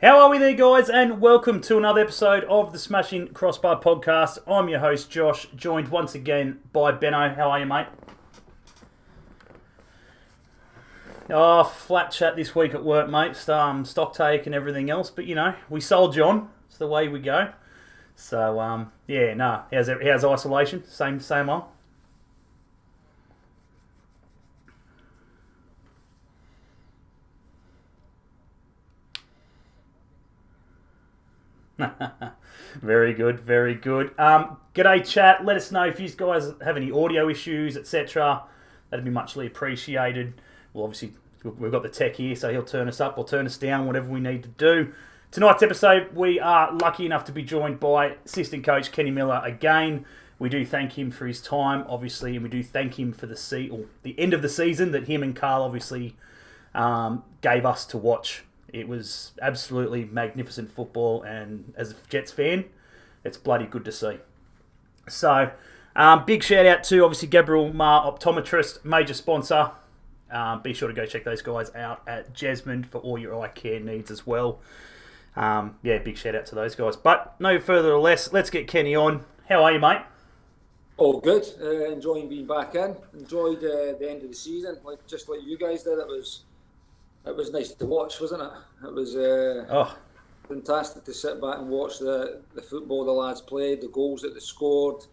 How are we there, guys? And welcome to another episode of the Smashing Crossbar Podcast. I'm your host, Josh, joined once again by Benno. How are you, mate? Oh, flat chat this week at work, mate. Stock take and everything else. But, you know, we soldier on. It's the way we go. So, how's isolation? Same on? Very good, very good. G'day, chat. Let us know if you guys have any audio issues, etc. That'd be muchly appreciated. Well, obviously, we've got the tech here, so he'll turn us up or turn us down, whatever we need to do. Tonight's episode, we are lucky enough to be joined by assistant coach Kenny Miller again. We do thank him for his time, obviously, and we do thank him for the end of the season that him and Carl obviously gave us to watch. It was absolutely magnificent football, and as a Jets fan, it's bloody good to see. So, big shout out to obviously Gabriel Mar Optometrist, major sponsor. Be sure to go check those guys out at Jasmine for all your eye care needs as well. Big shout out to those guys. But no further or less, let's get Kenny on. How are you, mate? All good. Enjoying being back in. Enjoyed the end of the season, just like you guys did. It was nice to watch, wasn't it? It was fantastic to sit back and watch the football the lads played, the goals that they scored,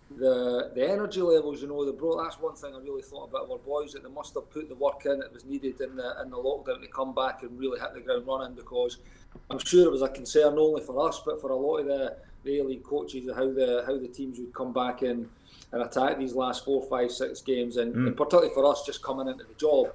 the energy levels. You know, they brought. That's one thing I really thought about our boys, that they must have put the work in that was needed in the lockdown to come back and really hit the ground running. Because I'm sure it was a concern not only for us but for a lot of the A League coaches of how the teams would come back and attack these last 4, 5, 6 games, and particularly for us just coming into the job.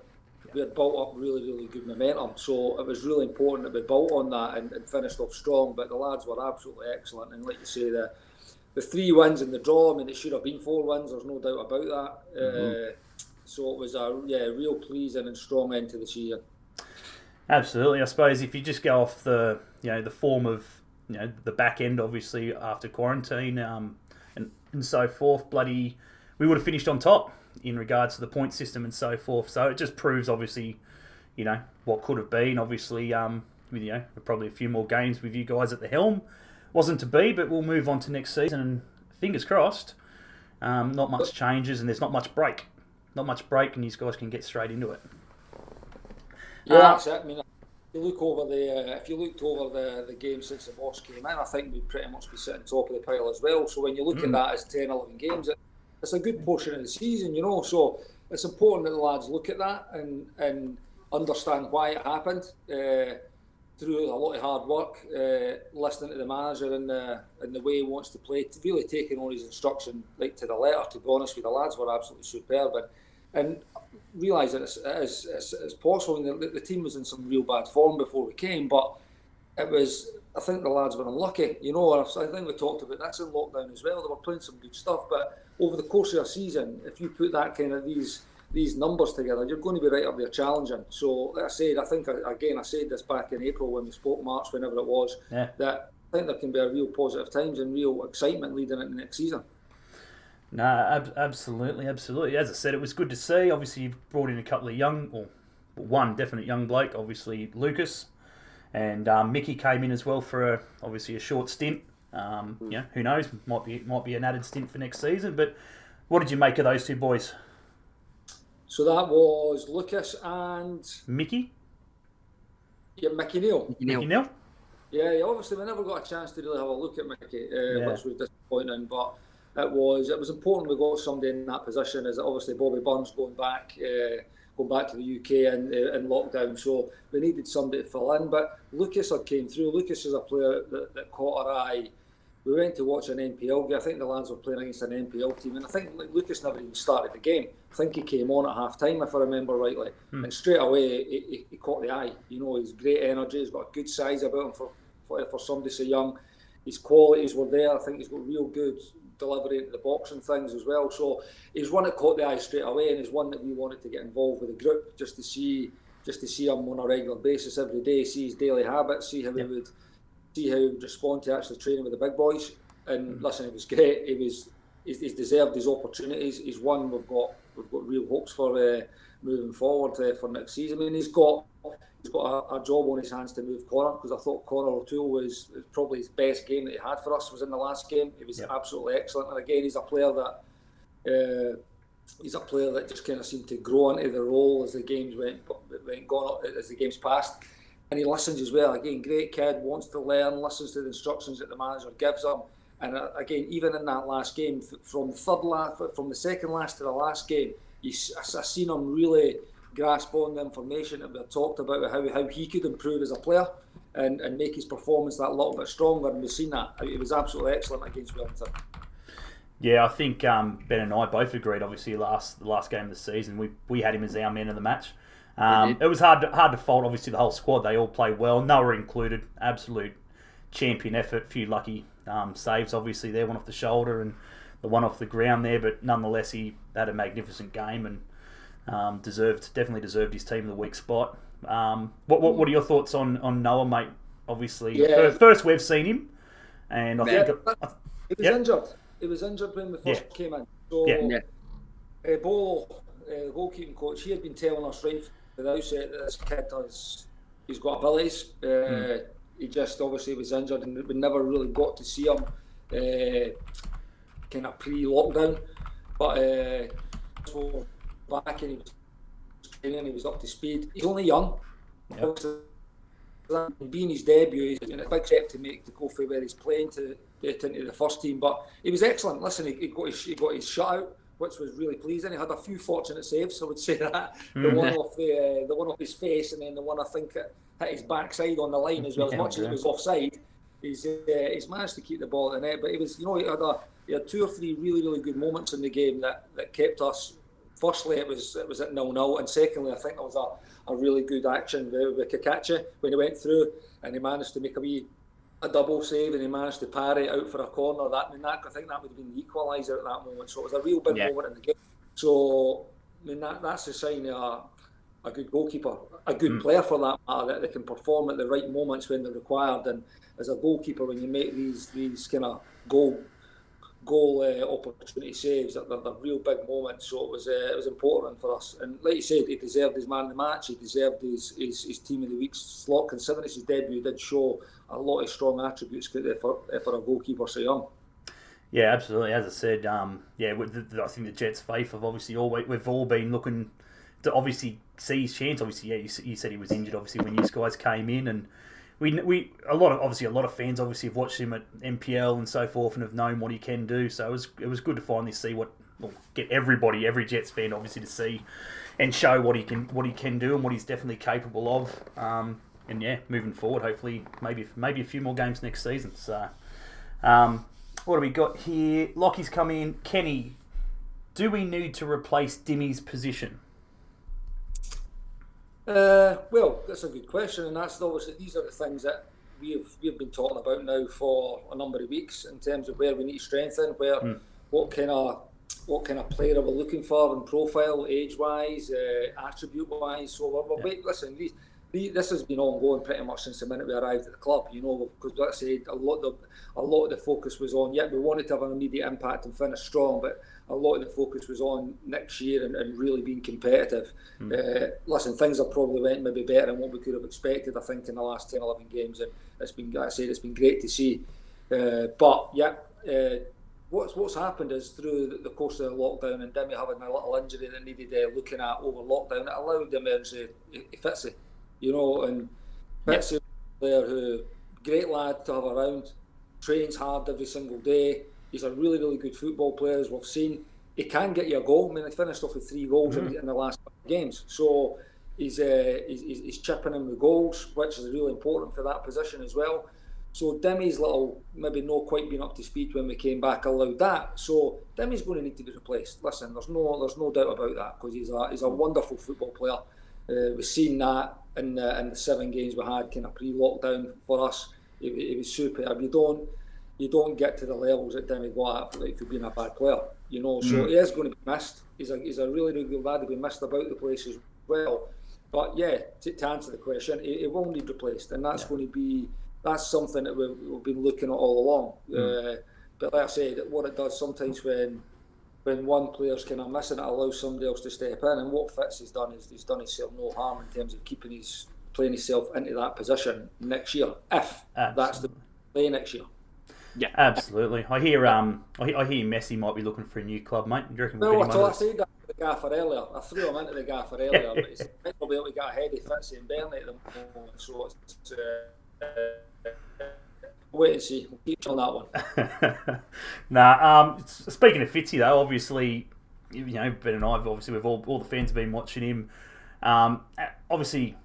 We had built up really, really good momentum, so it was really important that we built on that and finished off strong. But the lads were absolutely excellent, and like you say, the 3 wins and the draw, I mean, it should have been 4 wins, there's no doubt about that. So it was a real pleasing and strong end to the season. Absolutely. I suppose if you just go off the form of the back end, obviously after quarantine and so forth, we would have finished on top in regards to the point system and so forth. So it just proves, obviously, what could have been. Obviously, with probably a few more games with you guys at the helm. Wasn't to be, but we'll move on to next season, and fingers crossed, not much changes and there's not much break. Not much break, and these guys can get straight into it. Yeah, that's it. I mean, if you looked over the game since the boss came in, I think we'd pretty much be sitting top of the pile as well. So when you look at that as 10, 11 games, it's a good portion of the season, So it's important that the lads look at that and understand why it happened through a lot of hard work, listening to the manager and the way he wants to play, to really taking on his instruction to the letter. To be honest with you, the lads were absolutely superb, and realise that it's possible. The team was in some real bad form before we came, but I think the lads were unlucky, and I think we talked about that's in lockdown as well. They were playing some good stuff, but over the course of a season, if you put that kind of these numbers together, you're going to be right up there challenging. So, like I said, I said this back in April when we spoke, March, whenever it was, that I think there can be a real positive times and real excitement leading into next season. No, absolutely. As I said, it was good to see. Obviously, you've brought in a couple of one definite young bloke, obviously Lucas, and Mickey came in as well for obviously a short stint. Who knows? Might be an added stint for next season. But what did you make of those 2 boys? So that was Lucas and Mickey. Yeah, Mickey Neal. Yeah, obviously we never got a chance to really have a look at Mickey, which was disappointing. But it was important we got somebody in that position, as obviously Bobby Burns going back to the UK and in lockdown, so we needed somebody to fill in. But Lucas came through. Lucas is a player that caught our eye. We went to watch an NPL game. I think the lads were playing against an NPL team, and I think Lucas never even started the game. I think he came on at half time, if I remember rightly, and straight away he caught the eye. He's great energy. He's got a good size about him for somebody so young. His qualities were there. I think he's got real good delivery into the box and things as well. So he's one that caught the eye straight away, and he's one that we wanted to get involved with the group just to see him on a regular basis every day, see his daily habits, see how he would respond to actually training with the big boys. And listen, it was great. He's deserved his opportunities. He's one we've got real hopes for moving forward for next season. I mean, got a job on his hands to move Connor, because I thought Connor O'Toole was probably his best game that he had for us was in the last game. He was absolutely excellent, and again he's a player that just kind of seemed to grow into the role as the games as the games passed, and he listens as well. Again, great kid, wants to learn, listens to the instructions that the manager gives him, and again, even in that last game, from the second last to the last game, I seen him really grasp on the information that we had talked about, how he could improve as a player and make his performance that little bit stronger, and we've seen that. It was absolutely excellent against Wellington. Yeah, I think Ben and I both agreed. Obviously, the last game of the season, we had him as our man of the match. It was hard to fault. Obviously, the whole squad, they all played well. Noah included, absolute champion effort. Few lucky saves, obviously there, one off the shoulder and the one off the ground there, but nonetheless, he had a magnificent game and definitely deserved his team of the week spot. What are your thoughts on Noah, mate? Obviously, first we've seen him, and I think he was injured. He was injured when we first came in. So, Bo, the goalkeeping coach, he had been telling us right from the outset that this kid he's got abilities. He just obviously was injured, and we never really got to see him kind of pre-lockdown. But so back, and he was training, he was up to speed. He's only young. Being his debut, he's a big step to go for where he's playing to get into the first team. But he was excellent. Listen, he got his shutout, which was really pleasing. He had a few fortunate saves, I would say that. The one off his face, and then the one I think hit his backside on the line as well. As much as it was offside, he's managed to keep the ball in the net. But he was, he had 2 or 3 really, really good moments in the game that kept us. Firstly, it was at 0-0, and secondly, I think there was a really good action with Kakachi when he went through and he managed to make a double save, and he managed to parry it out for a corner. I think that would have been the equaliser at that moment. So it was a real big moment in the game. So I mean that's a sign of a good goalkeeper, a good player for that matter, that they can perform at the right moments when they're required. And as a goalkeeper, when you make these kind of goal opportunity saves, they're real big moments. So it was important for us. And like you said, he deserved his man of the match. He deserved his team of the week slot. Considering it's his debut, he did show a lot of strong attributes for a goalkeeper so young. Yeah, absolutely. As I said, I think the Jets' faith have obviously we've all been looking to obviously see his chance. Obviously, you said he was injured. Obviously, when you guys came in, and a lot of fans obviously have watched him at MPL and so forth and have known what he can do. So it was good to finally see get every Jets fan obviously to see and show what he can do and what he's definitely capable of. And moving forward, hopefully maybe a few more games next season. So what do we got here? Lockie's come in. Kenny, do we need to replace Dimmy's position? Well, that's a good question, and that's obviously these are the things that we've been talking about now for a number of weeks in terms of where we need to strengthen, what kind of player are we looking for in profile, age-wise, attribute-wise. So listen, this has been ongoing pretty much since the minute we arrived at the club. Because like I said, a lot of the focus was on. We wanted to have an immediate impact and finish strong, but a lot of the focus was on next year and really being competitive. Listen, things have probably went maybe better than what we could have expected, I think, in the last 10, 11 games, and it's been, like I said, it's been great to see. What's happened is through the course of the lockdown and Dimmy having a little injury that needed looking at over lockdown, it allowed him to Fitzy, and Fitzy, player who, great lad to have around, trains hard every single day. He's a really, really good football player, as we've seen. He can get you a goal. I mean, he finished off with 3 goals in the last games. So he's chipping in with goals, which is really important for that position as well. So Dimmy's maybe not quite been up to speed when we came back allowed that. So Dimmy's going to need to be replaced. Listen, there's no doubt about that, because he's a wonderful football player. We've seen that in the 7 games we had kind of pre-lockdown for us. It was superb. You don't get to the levels that Dimmy got at for being a bad player, So he is going to be missed. He's a really, really good lad. He'll be missed about the place as well. But to answer the question, it will need replaced, and that's going to be something that we've been looking at all along. But like I said, what it does sometimes when one player's kind of missing, it allows somebody else to step in. And what Fitz has done is he's done himself no harm in terms of keeping his playing himself into that position next year, if that's the play next year. Yeah, absolutely. I hear Messi might be looking for a new club, mate. Do you reckon Well, I said that to the gaffer earlier. I threw him into the gaffer earlier, but he's might be able to get ahead of Fitzy and Burnley at the moment. So it's wait and see. We'll keep on that one. Speaking of Fitzy though, obviously, Ben and I, obviously, we've all the fans have been watching him. Obviously,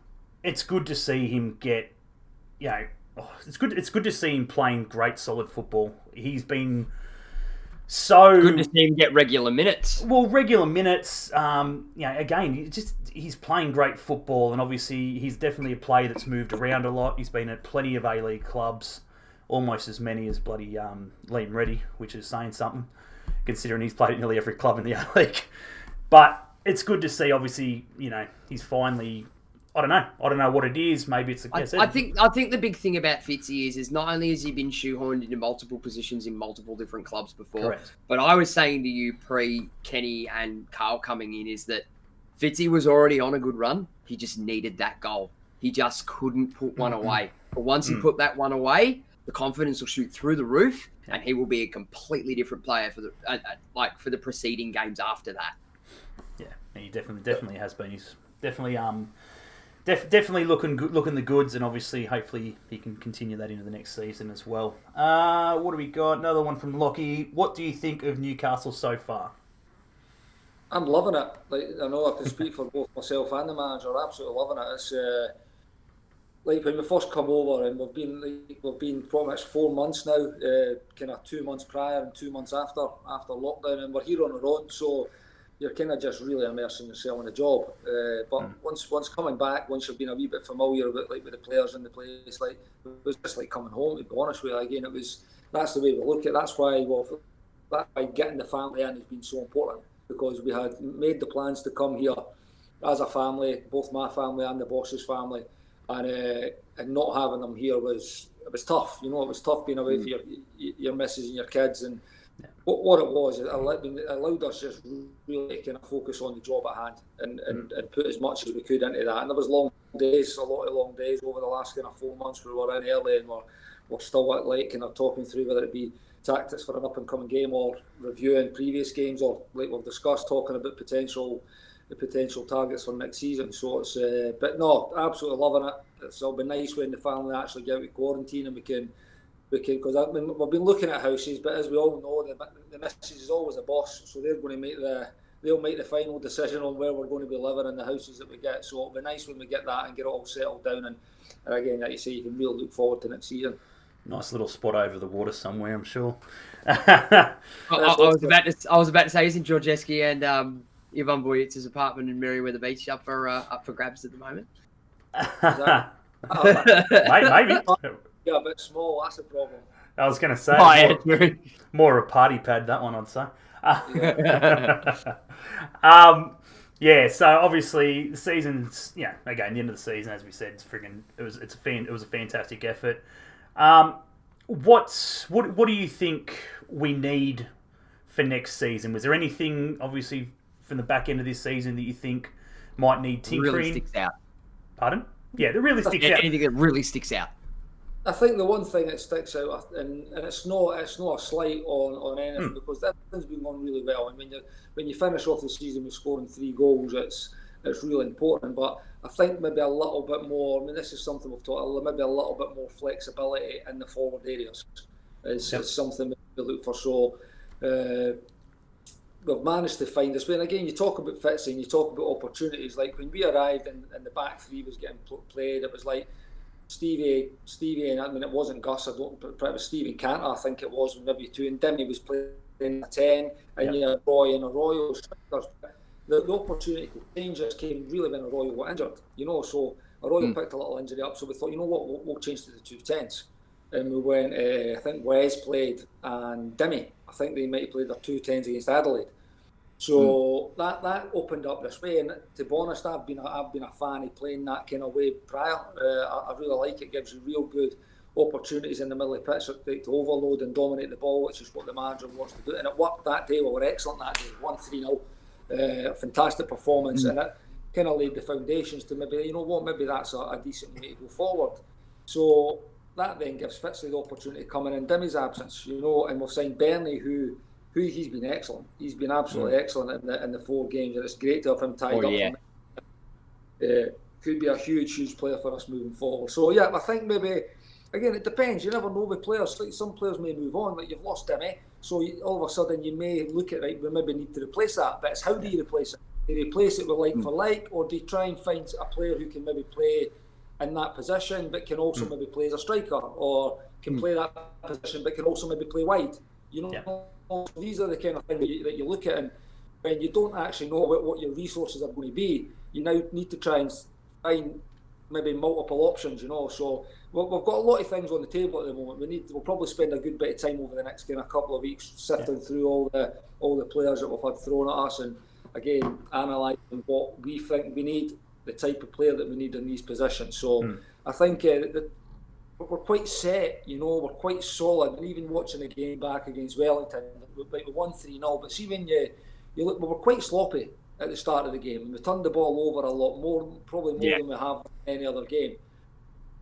it's good to see him get, it's good to see him playing great, solid football. He's been so good to see him get regular minutes. Well, regular minutes. Again, he's playing great football, and obviously he's definitely a player that's moved around a lot. He's been at plenty of A League clubs, almost as many as bloody Liam Reddy, which is saying something, considering he's played at nearly every club in the A League. But it's good to see. Obviously, he's finally. I don't know what it is. Maybe it's. I think the big thing about Fitzy is not only has he been shoehorned into multiple positions in multiple different clubs before, correct. But I was saying to you pre Kenny and Carl coming in is that Fitzy was already on a good run. He just needed that goal. He just couldn't put one away. But once he put that one away, the confidence will shoot through the roof, and he will be a completely different player for the preceding games after that. Yeah, he definitely has been. He's definitely definitely looking the goods, and obviously, hopefully, he can continue that into the next season as well. What do we got? Another one from Lockie. What do you think of Newcastle so far? I'm loving it. I know I can speak for both myself and the manager. Absolutely loving it. It's when we first come over, and we've been pretty much 4 months now, kind of 2 months prior and 2 months after lockdown, and we're here on our own. So you're kind of just really immersing yourself in the job. But once coming back, once you've been a wee bit familiar with the players in the place, it was just like coming home. To be honest with you, again, that's the way we look at it. That's why getting the family in has been so important, because we had made the plans to come here as a family, both my family and the boss's family, and not having them here was tough. It was tough being away for your missus and your kids, and what it was, it allowed us just really kind of focus on the job at hand and put as much as we could into that. And there was a lot of long days over the last kind of 4 months. We were in early and we're still at late kind of talking through whether it be tactics for an up and coming game or reviewing previous games, or like we've discussed, talking about potential targets for next season. So it's but no, absolutely loving it. It'll be nice when the family actually get out of quarantine and we can, because we've been looking at houses, but as we all know, the missus is always a boss, so they're going to they'll make the final decision on where we're going to be living in the houses that we get. So it'll be nice when we get that and get it all settled down, and again, like you say, you can really look forward to next season. Nice little spot over the water somewhere, I'm sure. I was about to say, isn't Georgeski and Ivan Boyic's apartment in Merriweather Beach up for grabs at the moment? Maybe. Yeah, a bit small, that's a problem. I was going to say, more a party pad, that one, I'd say. So obviously the season's, again, the end of the season, as we said, it was a fantastic effort. What do you think we need for next season? Was there anything, obviously, from the back end of this season that you think might need tinkering? Really sticks out. Pardon? Yeah, that really sticks out. Anything that really sticks out. I think the one thing that sticks out, and it's not a slight on anything, because that thing's been going really well. And when you finish off the season with scoring 3 goals, it's really important. But I think maybe a little bit more. I mean, this is something we've talked. Maybe a little bit more flexibility in the forward areas is something we look for. So we've managed to find this way. And again, you talk about Fitzy and you talk about opportunities. Like when we arrived and the back three was getting played, it was like Stevie, and I mean, it wasn't Gus, but it was Stevie Cantor, I think it was, maybe 2, and Dimmy was playing a 10, and you had Roy and Arroyo strikers. The opportunity to change this came really when Arroyo got injured, so Arroyo picked a little injury up, so we thought, you know what, we'll change to the 2 10s. And we went, I think Wes played, and Dimmy, I think they might have played their 2 10s against Adelaide. So that opened up this way, and to be honest, I've been a fan of playing that kind of way prior. I really like it. It gives you real good opportunities in the middle of the pitch to overload and dominate the ball, which is what the manager wants to do. And it worked that day. We were excellent that day, 1-3-0. Fantastic performance, and it kind of laid the foundations to maybe, you know what, maybe that's a decent way to go forward. So that then gives Fitzy the opportunity to come in Dimmy's absence, you know, and we've signed Bernie, who he's been excellent. He's been absolutely excellent in the 4 games, and it's great to have him tied up. Could be a huge player for us moving forward. So yeah, I think maybe, again, it depends. You never know with players. Like some players may move on, like you've lost Dimmy, so all of a sudden you may look at, right, we maybe need to replace that. But it's how do you replace it? Do you replace it with like for like, or do you try and find a player who can maybe play in that position but can also maybe play as a striker, or can play that position but can also maybe play wide? You know, these are the kind of things that you look at, and when you don't actually know what your resources are going to be, you now need to try and find maybe multiple options, you know. So we've got a lot of things on the table at the moment. We'll probably spend a good bit of time over the next kind of couple of weeks sifting through all the players that we've had thrown at us, and again analysing what we think we need, the type of player that we need in these positions. So I think we're quite set, you know, we're quite solid. And even watching the game back against Wellington, we won 3-0, but see when you look, we were quite sloppy at the start of the game. We turned the ball over a lot more, probably more than we have in any other game.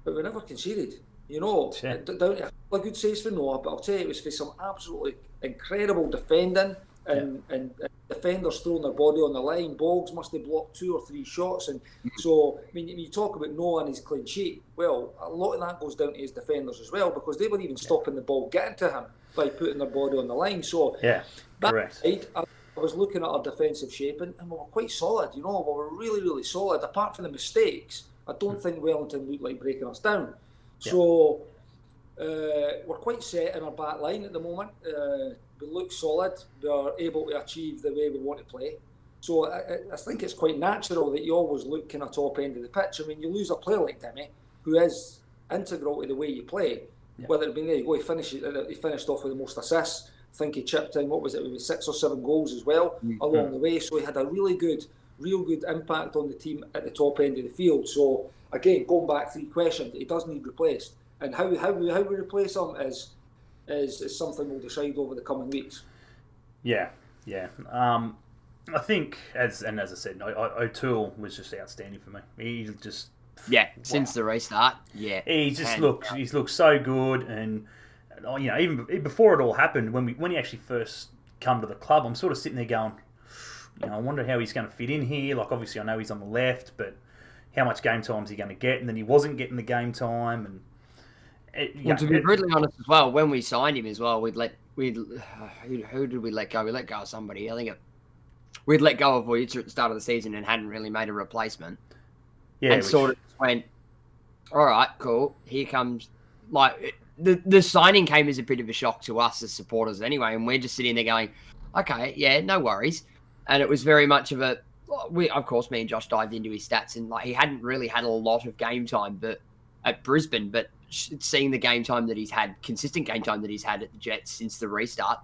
But we never conceded, you know. Down to a good saves for Noah, but I'll tell you, it was for some absolutely incredible defending and defenders throwing their body on the line. Boggs must have blocked 2 or 3 shots. And so, I mean, you talk about Noah and his clean sheet. Well, a lot of that goes down to his defenders as well, because they were even stopping the ball getting to him by putting their body on the line. So, correct. Side, I was looking at our defensive shape, and we were quite solid, you know. We were really, really solid. Apart from the mistakes, I don't think Wellington looked like breaking us down. So we're quite set in our back line at the moment. We look solid. We are able to achieve the way we want to play. So I think it's quite natural that you always look kind of top end of the pitch. I mean, you lose a player like Timmy, who is integral to the way you play. Whether it be there you go, he finished off with the most assists. I think he chipped in, 6 or 7 goals as well along the way. So he had a real good impact on the team at the top end of the field. So again, going back to the question, he does need replaced, and how we replace him is something we'll decide over the coming weeks. I think, as I said, O'Toole was just outstanding for me. He just since the restart, he just he's looked so good. And you know, even before it all happened, when he actually first come to the club, I'm sort of sitting there going, you know, I wonder how he's going to fit in here. Like, obviously, I know he's on the left, but how much game time is he going to get? And then he wasn't getting the game time. And to be brutally honest as well, when we signed him as well, who did we let go? We let go of somebody. I think we'd let go of Voica at the start of the season and hadn't really made a replacement. Sort of went, all right, cool. Here comes, like, the signing came as a bit of a shock to us as supporters anyway, and we're just sitting there going, okay, no worries. And it was very much of me and Josh dived into his stats, and like he hadn't really had a lot of game time at Brisbane, but seeing the game time that he's had, consistent game time that he's had at the Jets since the restart,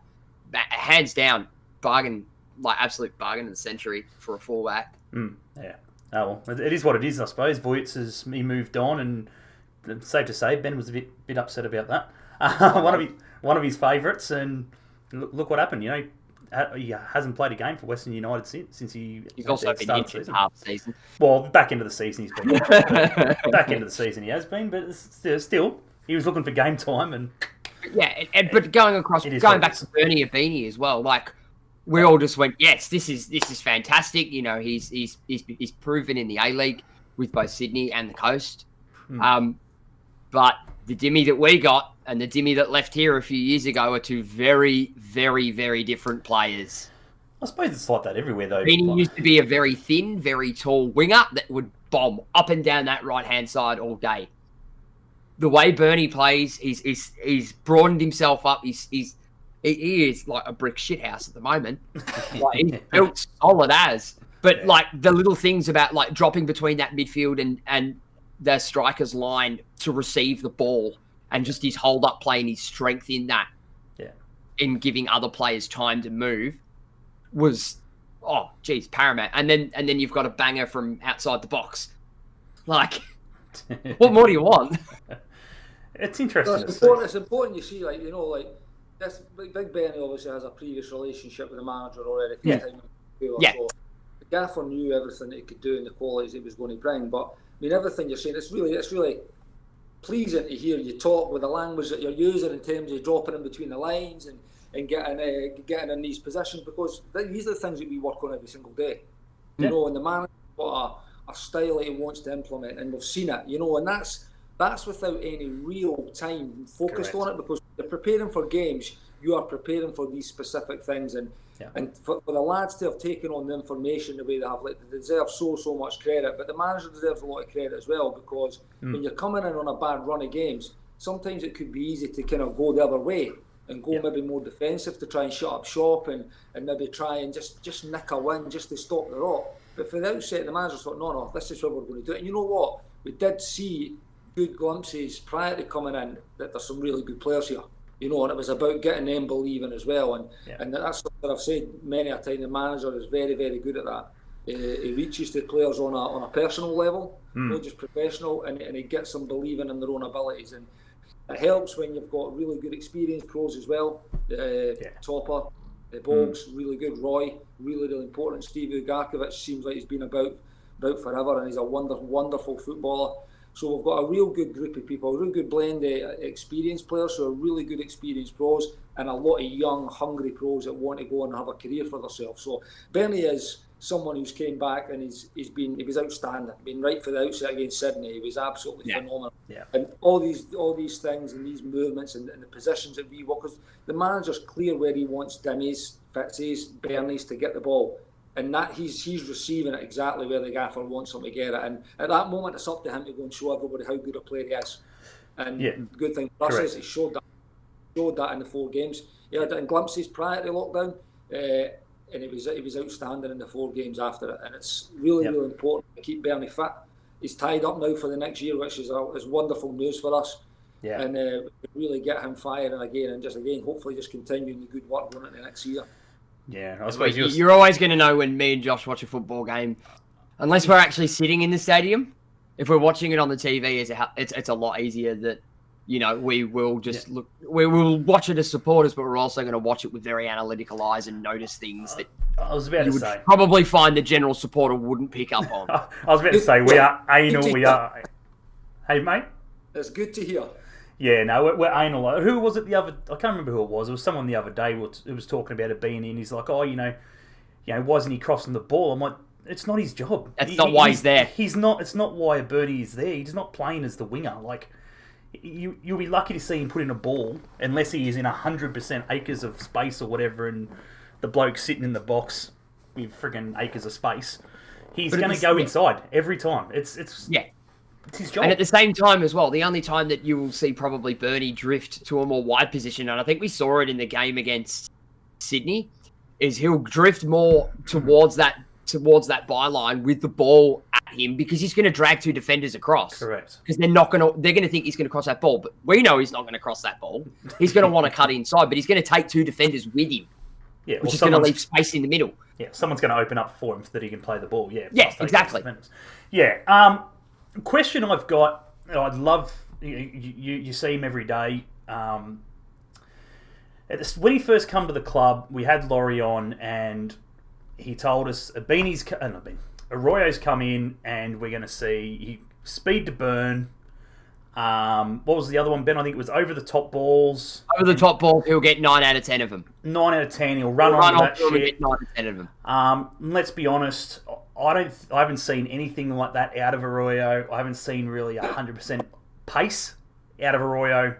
hands down, bargain, like absolute bargain of the century for a fullback. Oh, well, it is what it is, I suppose. Voica he moved on, and it's safe to say Ben was a bit upset about that. One of his favourites, and look what happened. You know, he hasn't played a game for Western United since he's also been injured half the season. Well, back into the season he's been. Back into the season he has been, but still he was looking for game time, and but going back to Bernie Abini as well, like we all just went, yes, this is fantastic. You know, he's proven in the A League with both Sydney and the Coast. But the Dimmy that we got and the Dimmy that left here a few years ago are two very, very, very different players. I suppose it's like that everywhere, though. Beanie used to be a very thin, very tall winger that would bomb up and down that right-hand side all day. The way Bernie plays, he's broadened himself up. He is like a brick shithouse at the moment. Like, he's built solid as. But like the little things about like dropping between that midfield and the striker's line to receive the ball, and just his hold-up play and his strength in that, in giving other players time to move, was, paramount. And then you've got a banger from outside the box. Like, what more do you want? It's interesting. It's important you see, like, you know, like, Big Benny obviously has a previous relationship with the manager already. Gaffer knew everything that he could do and the qualities he was going to bring. But I mean, everything you're saying, it's really pleasing to hear you talk with the language that you're using in terms of dropping in between the lines and getting in these positions, because these are the things that we work on every single day. You know, and the manager's got a style that he wants to implement, and we've seen it. You know, and that's without any real time focused on it, because you're preparing for games. You are preparing for these specific things, and for the lads to have taken on the information the way they have, like, they deserve so much credit. But the manager deserves a lot of credit as well, because when you're coming in on a bad run of games, sometimes it could be easy to kind of go the other way and go maybe more defensive to try and shut up shop and maybe try and just nick a win just to stop the rot. But for the outset, the manager thought, no, this is what we're going to do. And you know what? We did see good glimpses prior to coming in that there's some really good players here. You know, and it was about getting them believing as well. And that's what I've said many a time. The manager is very, very good at that. He reaches to players on a personal level, not just professional, and he gets them believing in their own abilities. And it helps when you've got really good experienced pros as well. Topper, Boggs, really good. Roy, really important. Steve Ugarkovic seems like he's been about forever, and he's a wonderful footballer. So we've got a real good group of people, a real good blend of experienced players, so a really good experienced pros, and a lot of young, hungry pros that want to go and have a career for themselves. So Bernie is someone who's came back and he was outstanding. Been right for the outset against Sydney. He was absolutely phenomenal. Yeah. And all these things and these movements and the positions that we work, because the manager's clear where he wants Dimmies, Fitzies, Bernie's to get the ball. And that he's receiving it exactly where the gaffer wants him to get it. And at that moment, it's up to him to go and show everybody how good a player he is. And the good thing for us is he showed that in the 4 games. He had it in glimpses prior to lockdown, and he was outstanding in the 4 games after it. And it's really important to keep Bernie fit. He's tied up now for the next year, which is wonderful news for us. Yeah. And really get him firing again, and hopefully just continuing the good work going into next year. Yeah, I suppose you're always going to know when me and Josh watch a football game, unless we're actually sitting in the stadium. If we're watching it on the TV, it's a lot easier that, you know, we will just look. We will watch it as supporters, but we're also going to watch it with very analytical eyes and notice things that I was about to say probably find the general supporter wouldn't pick up on. I was about to say we are anal. We are. Hey, mate. That's good to hear. Yeah, no, we're anal. Who was it the other? I can't remember who it was. It was someone the other day who was talking about it being in. He's like, oh, you know, why isn't he crossing the ball? I'm like, it's not his job. That's not why he's there. He's not. It's not why Bernie is there. He's not playing as the winger. Like, you'll be lucky to see him put in a ball unless he is in 100% acres of space or whatever, and the bloke's sitting in the box with friggin' acres of space. He's going to go inside every time. It's his job. And at the same time as well, the only time that you will see probably Bernie drift to a more wide position, and I think we saw it in the game against Sydney, is he'll drift more towards that byline with the ball at him, because he's going to drag 2 defenders across. Correct. Because they're going to think he's going to cross that ball, but we know he's not going to cross that ball. He's going to want to cut inside, but he's going to take 2 defenders with him. Yeah, which is going to leave space in the middle. Yeah, someone's going to open up for him so that he can play the ball. Yeah, exactly. Yeah. Question I've got, I'd love, you see him every day. When he first come to the club, we had Laurie on, and he told us Arroyo's come in, and we're going to see speed to burn. What was the other one, Ben? I think it was over the top balls. Over the top balls, he'll get 9 out of 10 of them. 9 out of 10, he'll run on that shit. Get 9 out of 10 of them. Let's be honest, I haven't seen anything like that out of Arroyo. I haven't seen really 100% pace out of Arroyo.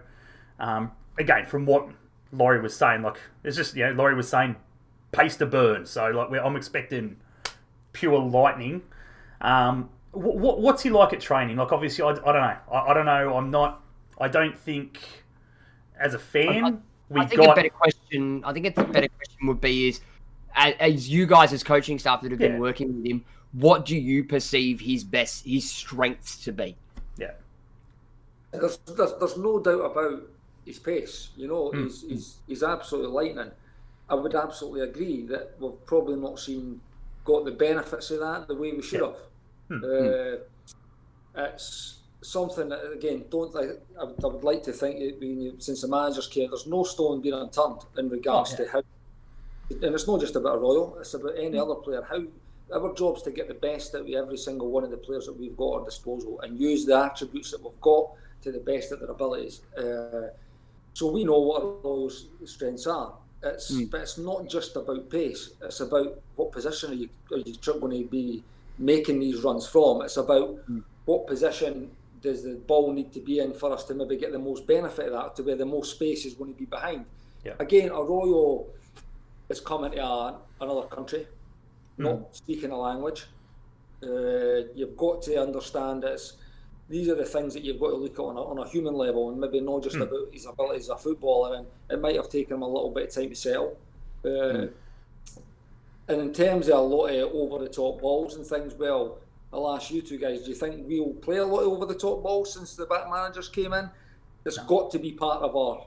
Again, from what Laurie was saying, like, it's just, Laurie was saying pace to burn. So, like, I'm expecting pure lightning. What's he like at training? Like, obviously, I don't know. I don't think, as a fan, I think a better question would be as you guys as coaching staff that have been working with him, what do you perceive his strengths to be? Yeah. There's no doubt about his pace. He's absolutely lightning. I would absolutely agree that we've probably not got the benefits of that the way we should have. It's something that, again, I would like to think, since the manager's care, there's no stone being unturned in regards to how, and it's not just about Royal, it's about any other player, how our job's to get the best out of every single one of the players that we've got at our disposal and use the attributes that we've got to the best of their abilities. So we know what our Royals' strengths are. But it's not just about pace. It's about what position are you going to be making these runs from. It's about what position does the ball need to be in for us to maybe get the most benefit of that, to where the most space is going to be behind. Yeah. Again, Arroyo is coming to another country, not speaking a language. You've got to understand these are the things that you've got to look at on a human level, and maybe not just about his abilities as a footballer. And it might have taken him a little bit of time to settle. And in terms of a lot of over-the-top balls and things, well, I'll ask you two guys, do you think we'll play a lot of over-the-top balls since the back managers came in? It's got to be part of our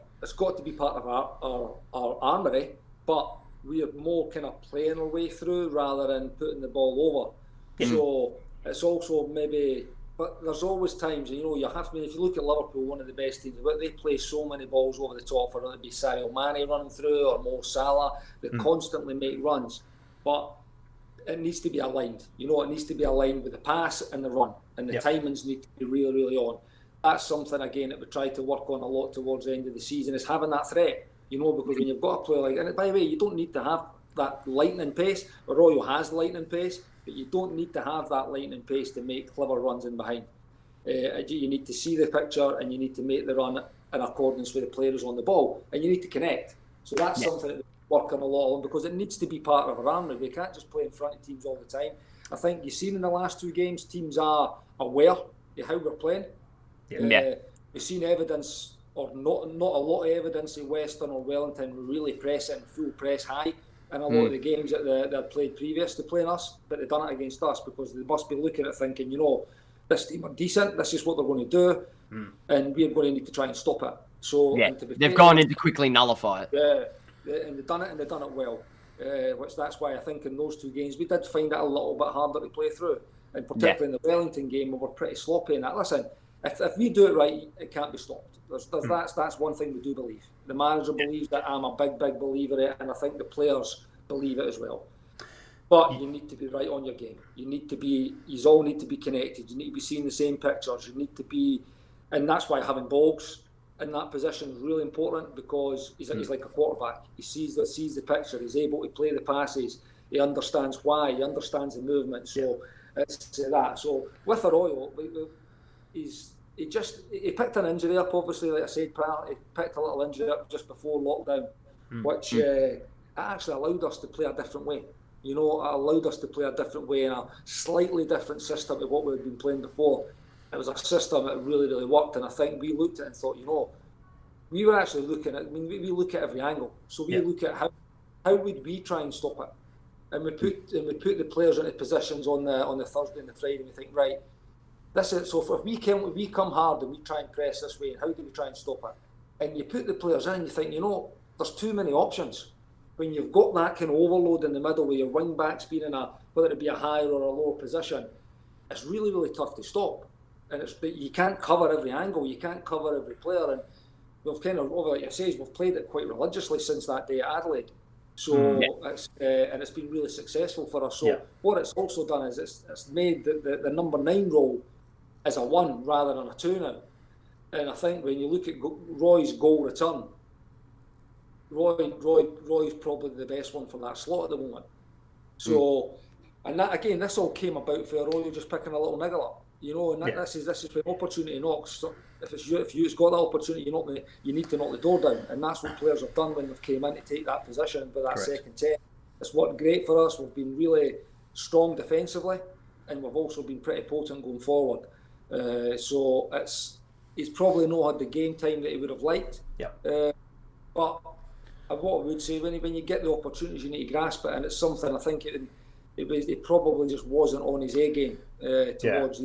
armoury, but we're more kind of playing our way through rather than putting the ball over. So it's also maybe, but there's always times, you have to, if you look at Liverpool, one of the best teams, they play so many balls over the top, whether it be Sadio Mane running through or Mo Salah, they constantly make runs. But it needs to be aligned. It needs to be aligned with the pass and the run, and the timings need to be really, really on. That's something, again, that we try to work on a lot towards the end of the season, is having that threat, because when you've got a player like, and by the way, you don't need to have that lightning pace. Arroyo has lightning pace, but you don't need to have that lightning pace to make clever runs in behind. You need to see the picture, and you need to make the run in accordance with the players on the ball, and you need to connect. So that's something that working a lot on, because it needs to be part of our armoury. We can't just play in front of teams all the time. I think you've seen in the last two games, teams are aware of how we're playing. We've seen evidence, or not a lot of evidence in Western or Wellington really pressing full press high in a lot of the games that they played previous to playing us, but they've done it against us because they must be looking at it thinking, this team are decent, this is what they're going to do, and we're going to need to try and stop it. So they've gone in to quickly nullify it. And they've done it well, which that's why I think in those two games we did find it a little bit harder to play through, and particularly in the Wellington game we were pretty sloppy in that. Listen, if we do it right, it can't be stopped. That's one thing we do believe. The manager believes that. I'm a big believer in it, and I think the players believe it as well. But you need to be right on your game. You all need to be connected. You need to be seeing the same pictures. You need to be, and that's why having Boggs in that position is really important, because he's like a quarterback. He sees the picture. He's able to play the passes. He understands why. He understands the movement. So it's that. So with Arroyo, he picked an injury up. Obviously, like I said, he picked a little injury up just before lockdown, which actually allowed us to play a different way. It allowed us to play a different way in a slightly different system to what we've been playing before. It was a system that really, really worked, and I think we looked at it and thought, we were actually looking at. We look at every angle. So we look at how would we try and stop it, and we put the players into positions on the Thursday and the Friday, and we think, right, this is so. If we come hard and we try and press this way, and how do we try and stop it? And you put the players in, you think, there's too many options. When you've got that kind of overload in the middle, where your wing backs being in whether it be a higher or a lower position, it's really, really tough to stop. And you can't cover every angle, you can't cover every player, and we've kind of, like I say, we've played it quite religiously since that day at Adelaide. So it's been really successful for us. So what it's also done is it's made the number 9 role as a 1 rather than a 2 now. And I think when you look at Roy's goal return, Roy's probably the best one for that slot at the moment. So, and that again, this all came about for Roy just picking a little niggle up, and this is when opportunity knocks. So if you've got that opportunity, you need to knock the door down, and that's what players have done when they've came in to take that position with that second 10. It's worked great for us. We've been really strong defensively, and we've also been pretty potent going forward. So he's probably not had the game time that he would have liked. But what I would say, when you get the opportunities, you need to grasp it, and it's something I think it probably just wasn't on his A game towards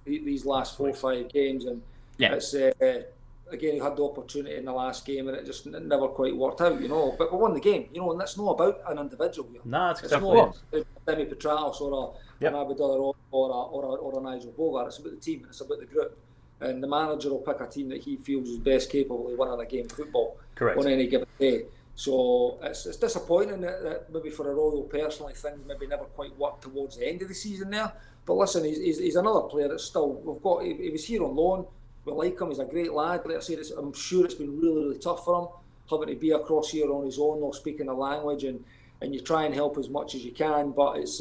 these last 4 or 5 games, and it's again, he had the opportunity in the last game, and it never quite worked out, But we won the game, and that's not about an individual here. No, it's exactly not Demi Petratos or an Abdullah or a Nigel Bogart. It's about the team, it's about the group. And the manager will pick a team that he feels is best capable of winning a game of football on any given day. So it's disappointing that maybe for Arroyo personally things maybe never quite worked towards the end of the season there. But listen, he's another player that's still, he was here on loan, we like him, he's a great lad. Like I said, I'm sure it's been really, really tough for him, having to be across here on his own, not speaking the language, and you try and help as much as you can, but it's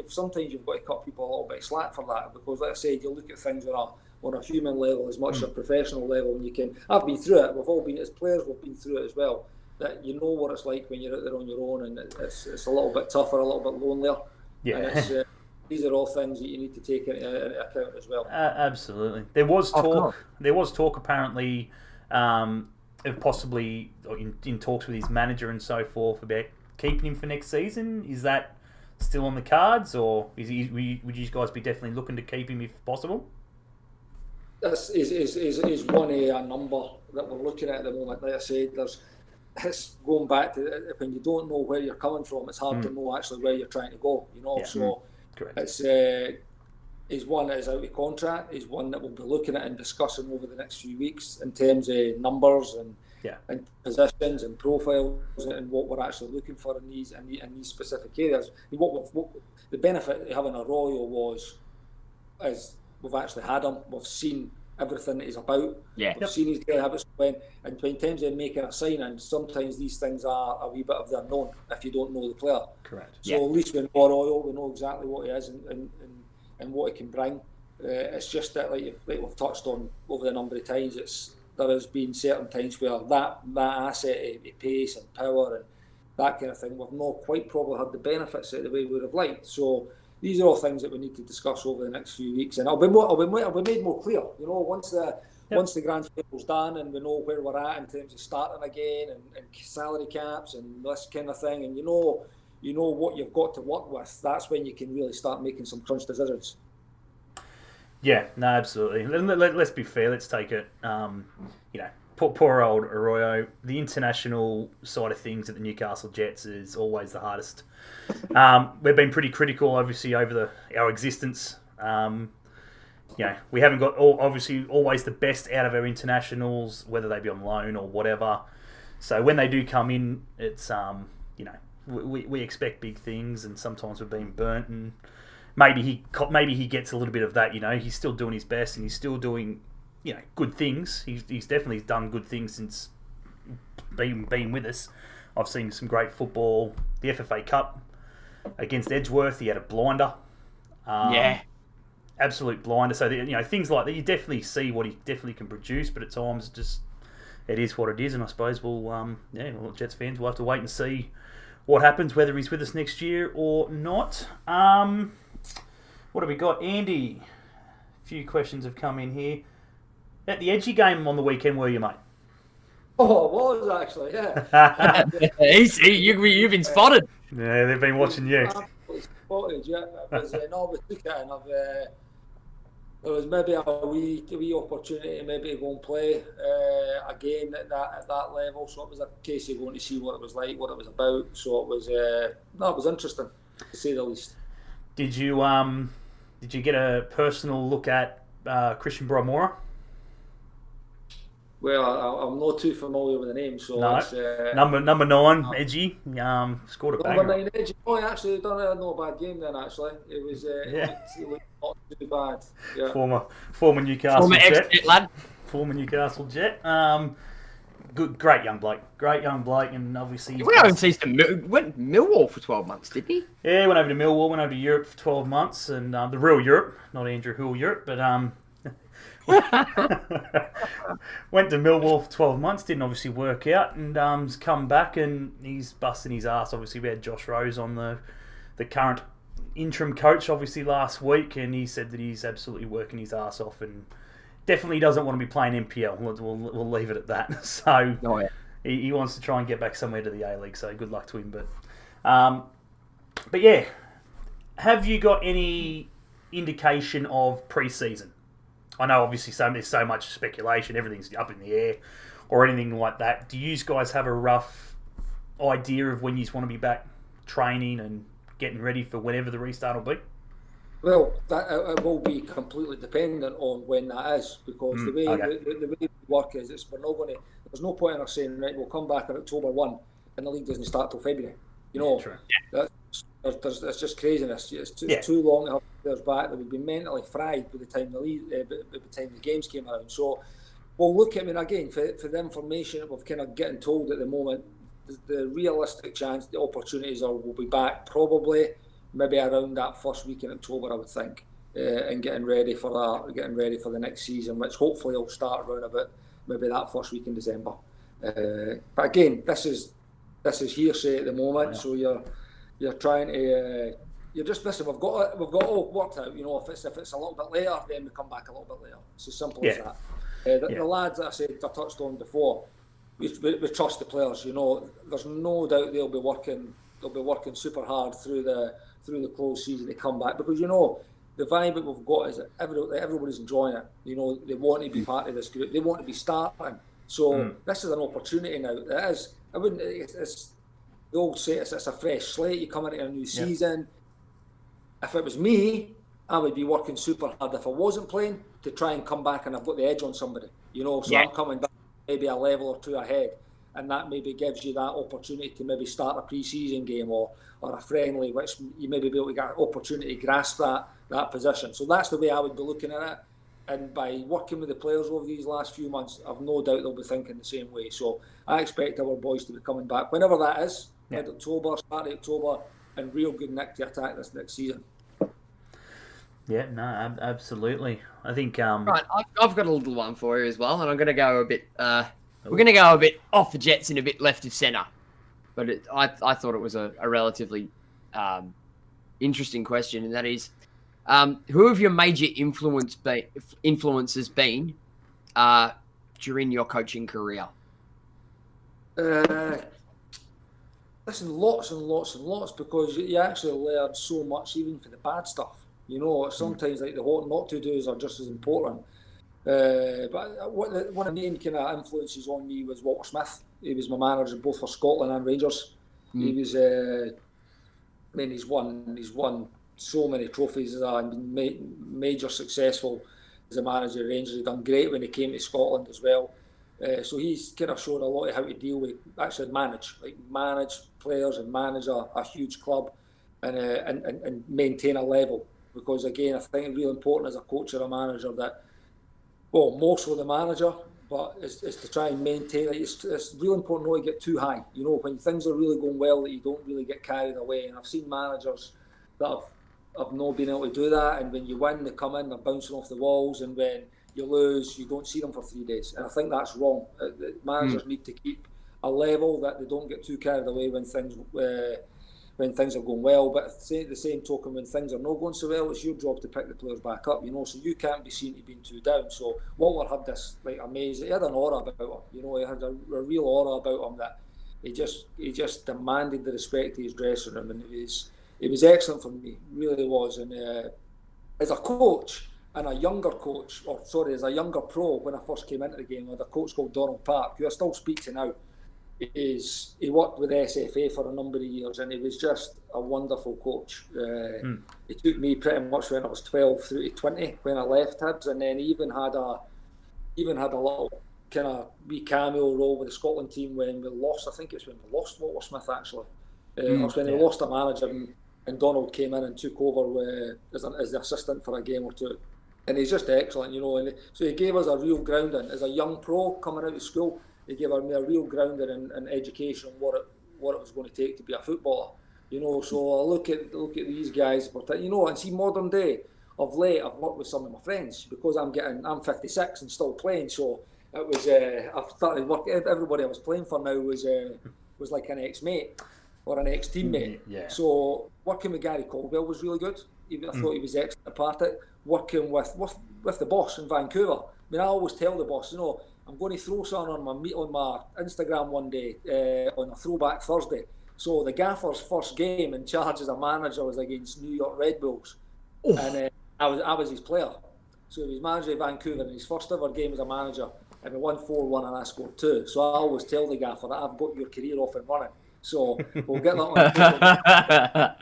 sometimes you've got to cut people a little bit of slack for that, because like I said, you look at things on a human level as much as a professional level, and you can, I've been through it, we've all been, as players, we've been through it as well, that you know what it's like when you're out there on your own, and it's a little bit tougher, a little bit lonelier. Yeah. And it's, these are all things that you need to take into account as well. Absolutely. There was talk apparently of possibly in talks with his manager and so forth about keeping him for next season. Is that still on the cards, or would you guys be definitely looking to keep him if possible? This is one a number that we're looking at the moment. Like I said, it's going back to when you don't know where you're coming from, it's hard to know actually where you're trying to go, you know. Yeah. So correct. He's one that is out of contract. He's one that we'll be looking at and discussing over the next few weeks in terms of numbers and positions and profiles and what we're actually looking for in these specific areas. What the benefit of having Arroyo is we've actually had him. We've seen everything that he's about. Yeah. We've seen his daily habits when, and in terms of making a sign, and sometimes these things are a wee bit of the unknown if you don't know the player. Correct. So at least we know Arroyo, we know exactly what he is and what he can bring. It's just that, like we've touched on over the number of times, there has been certain times where that asset of pace and power and that kind of thing, we've not quite probably had the benefits of the way we would have liked. So these are all things that we need to discuss over the next few weeks, and I'll be made more clear. You know, once the grand final's done and we know where we're at in terms of starting again and salary caps and this kind of thing, and you know what you've got to work with. That's when you can really start making some crunch decisions. Yeah, no, absolutely. Let's be fair. Let's take it. Poor old Arroyo. The international side of things at the Newcastle Jets is always the hardest. We've been pretty critical, obviously, over our existence. We haven't got always the best out of our internationals, whether they be on loan or whatever. So when they do come in, it's we expect big things, and sometimes we've been burnt, and maybe he gets a little bit of that. He's still doing his best, and he's still doing good things. He's definitely done good things since being with us. I've seen some great football. The FFA Cup against Edgeworth, he had a blinder. Absolute blinder. So things like that, you definitely see what he definitely can produce, but at times it is what it is, and I suppose Jets fans will have to wait and see what happens, whether he's with us next year or not. What have we got? Andy, a few questions have come in here. At the Edgy game on the weekend, were you, mate? Oh, it was actually, yeah. You've been spotted. Yeah, they've been watching you. Spotted, yeah. We took it, and there was maybe a wee opportunity maybe to go and play again at that level. So it was a case of going to see what it was like, what it was about. So it was interesting, to say the least. Did you get a personal look at Christian Bromora? Well, I'm not too familiar with the name, so no. It's, number 9, Edgy, scored a banger. Number 9, Edgy. Oh, actually, done no bad game then. Actually, it was it was not too bad. Yeah. Former Newcastle Jet lad. Former Newcastle Jet. Great young bloke, and obviously. He went overseas to Millwall for 12 months, didn't he? Yeah, he went over to Millwall, went over to Europe for 12 months, and the real Europe, not Andrew Hill Europe, but went to Millwall for 12 months, didn't obviously work out, and he's come back and he's busting his ass. Obviously, we had Josh Rose on the current interim coach, obviously, last week, and he said that he's absolutely working his ass off and definitely doesn't want to be playing NPL. We'll leave it at that. So he wants to try and get back somewhere to the A League, so good luck to him. But yeah, have you got any indication of pre-season? I know obviously there's so much speculation, everything's up in the air or anything like that. Do you guys have a rough idea of when you want to be back training and getting ready for whenever the restart will be? Well, it will be completely dependent on when that is, because the way we work is we're not going to. There's no point in us saying, right, we'll come back on October 1 and the league doesn't start till February. You know, it's just craziness. It's too long to have players back. They would be mentally fried by the time the games came around. So, well, look, I mean, again, for the information that we've kind of getting told at the moment, the realistic chance, the opportunities will be back probably maybe around that first week in October, I would think, and getting ready for the next season, which hopefully will start around about maybe that first week in December. But again, this is hearsay at the moment, so you're trying to you're just listen. We've got it all worked out. You know, if it's a little bit later, then we come back a little bit later. It's as simple as that. The lads that I touched on before, we trust the players. You know, there's no doubt they'll be working super hard through the close season to come back, because you know the vibe that we've got is that everybody's enjoying it. You know, they want to be part of this group. They want to be starting. So this is an opportunity now. It is. I wouldn't. It's the old say. It's a fresh slate. You come into a new season. If it was me, I would be working super hard if I wasn't playing to try and come back and I've got the edge on somebody. You know, so I'm coming back maybe a level or two ahead, and that maybe gives you that opportunity to maybe start a pre-season game or a friendly, which you maybe be able to get an opportunity to grasp that position. So that's the way I would be looking at it. And by working with the players over these last few months, I've no doubt they'll be thinking the same way. So I expect our boys to be coming back whenever that is, mid-October, start of October, and real good nick to attack this next season. Yeah, no, absolutely. I think right. I've got a little one for you as well, and I'm going to go a bit. We're going to go a bit off the Jets and a bit left of centre, but I thought it was a relatively interesting question, and that is, who have your major influences been during your coaching career? Listen, lots and lots and lots, because you actually learn so much, even for the bad stuff. You know, sometimes like the what not to do's are just as important. But one of the main kind of influences on me was Walter Smith. He was my manager both for Scotland and Rangers. He was, he's won so many trophies and been major successful as a manager of Rangers. He done great when he came to Scotland as well. So he's kind of shown a lot of how to deal with, actually manage players and manage a huge club and maintain a level. Because again, I think it's really important as a coach or a manager that, well, more so the manager, but is to try and maintain it. It's really important not to get too high. You know, when things are really going well, that you don't really get carried away. And I've seen managers that have not been able to do that. And when you win, they come in, they're bouncing off the walls. And when you lose, you don't see them for 3 days. And I think that's wrong. Managers need to keep a level that they don't get too carried away when things are going well. But at the same token, when things are not going so well, it's your job to pick the players back up, you know, so you can't be seen to being too down. So Walter had this like amazing, he had an aura about him, you know, he had a real aura about him that he just demanded the respect of his dressing room, and it was excellent for me, really was. And as a coach and as a younger pro, when I first came into the game, I had a coach called Donald Park, who I still speak to now. He worked with SFA for a number of years, and he was just a wonderful coach. He took me pretty much when I was 12 through to 20 when I left Hibs, and then he even had a little kind of wee cameo role with the Scotland team when we lost. I think it's when we lost Walter Smith actually. It was when we lost a manager, and Donald came in and took over as the assistant for a game or two. And he's just excellent, you know. And so he gave us a real grounding as a young pro coming out of school. He gave me a real grounding in education, what it was going to take to be a footballer, you know. So I look at these guys, you know, and see modern day. Of late, I've worked with some of my friends because I'm 56 and still playing. So it was I've started working. Everybody I was playing for now was like an ex-mate or an ex-teammate. Yeah. So working with Gary Caldwell was really good. I thought he was excellent apart it. Working with the boss in Vancouver. I mean, I always tell the boss, you know, I'm going to throw something on my Instagram one day on a throwback Thursday. So the gaffer's first game in charge as a manager was against New York Red Bulls, and I was his player. So he was manager of Vancouver, and his first ever game as a manager, and we won 4-1, and I scored 2. So I always tell the gaffer that I've got your career off and running. So we'll get that on.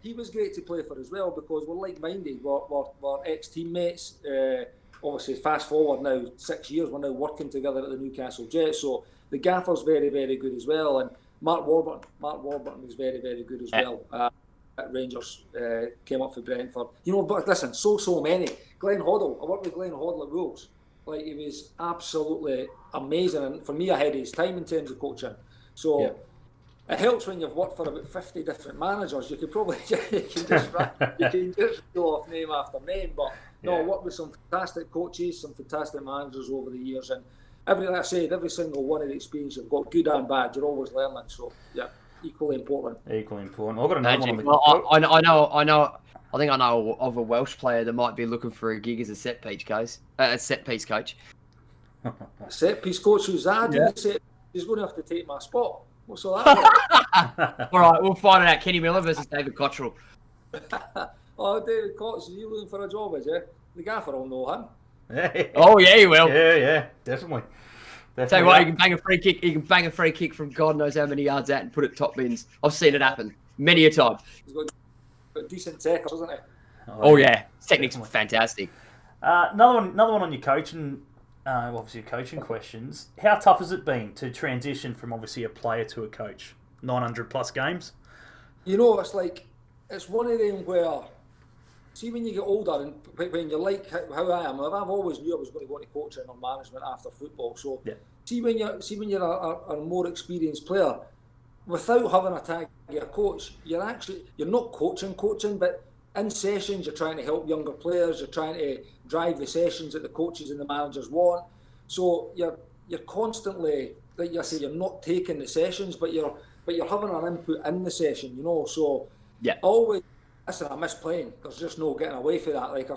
He was great to play for as well because we're like-minded. We're ex-teammates. Obviously, fast forward now 6 years, we're now working together at the Newcastle Jets. So the gaffer's very, very good as well. And Mark Warburton was very, very good as well. At Rangers, came up for Brentford. But listen, so many. Glenn Hoddle, I worked with Glenn Hoddle at Wolves. Like, he was absolutely amazing, and for me, ahead of his time in terms of coaching. So it helps when you've worked for about 50 different managers. You can probably you can just go off name after name. But I worked with some fantastic coaches, some fantastic managers over the years, and every single one of the experience you've got, good and bad, you're always learning. So equally important. Equally important. I've got another one. I think I know of a Welsh player that might be looking for a gig as a set piece coach. Set piece coach, who's that? He's going to have to take my spot. What's all that? All right, we'll find it out. Kenny Miller versus David Cottrell. David Cottrell, you looking for a job, is you? The gaffer will know him. Oh yeah, he will. Yeah, definitely. Tell you what, he can bang a free kick. He can bang a free kick from God knows how many yards out and put it top bins. I've seen it happen many a time. He's got decent tech, hasn't he? Oh yeah, his technique's fantastic. Another one on your coaching. Obviously, coaching questions. How tough has it been to transition from obviously a player to a coach? 900 plus games. It's one of them where, see, when you get older and when you're like how I am, I've always knew I was going to go into coaching or management after football. So, see when you're a more experienced player, without having a tag a coach, you're not coaching, but in sessions you're trying to help younger players. You're trying to drive the sessions that the coaches and the managers want. So you're constantly, like you say, you're not taking the sessions, but you're having an input in the session. So always. Listen, I miss playing. There's just no getting away from that. Like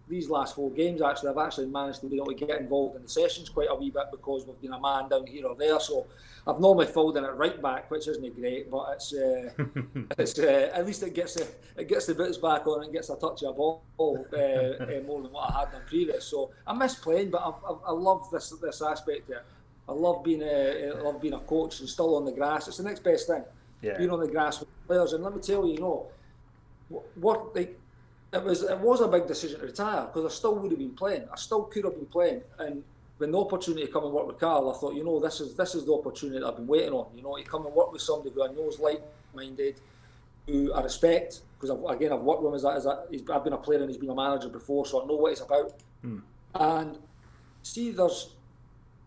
these last 4 games, actually, I've actually managed to be able to get involved in the sessions quite a wee bit because we've been a man down here or there. So I've normally filled in at right back, which isn't great, but it's at least it gets the boots back on and gets a touch of a ball more than what I had done previous. So I miss playing, but I love this aspect of it. I love being a coach and still on the grass. It's the next best thing. Being on the grass with players, and let me tell you, it was a big decision to retire because I still would have been playing. I still could have been playing, and when the opportunity to come and work with Carl, I thought, this is the opportunity that I've been waiting on. To come and work with somebody who I know is like-minded, who I respect, because I've worked with him I've been a player and he's been a manager before, so I know what he's about. And see,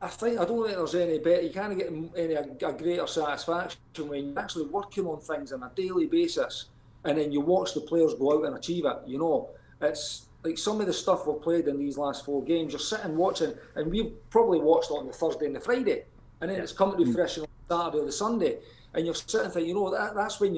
I don't think there's any better. You can't get a greater satisfaction when you're actually working on things on a daily basis, and then you watch the players go out and achieve it. It's like some of the stuff we've played in these last 4 games. You're sitting watching, and we've probably watched it on the Thursday and the Friday, and then it's coming to fruition on the Saturday or the Sunday, and you're sitting thinking, that's when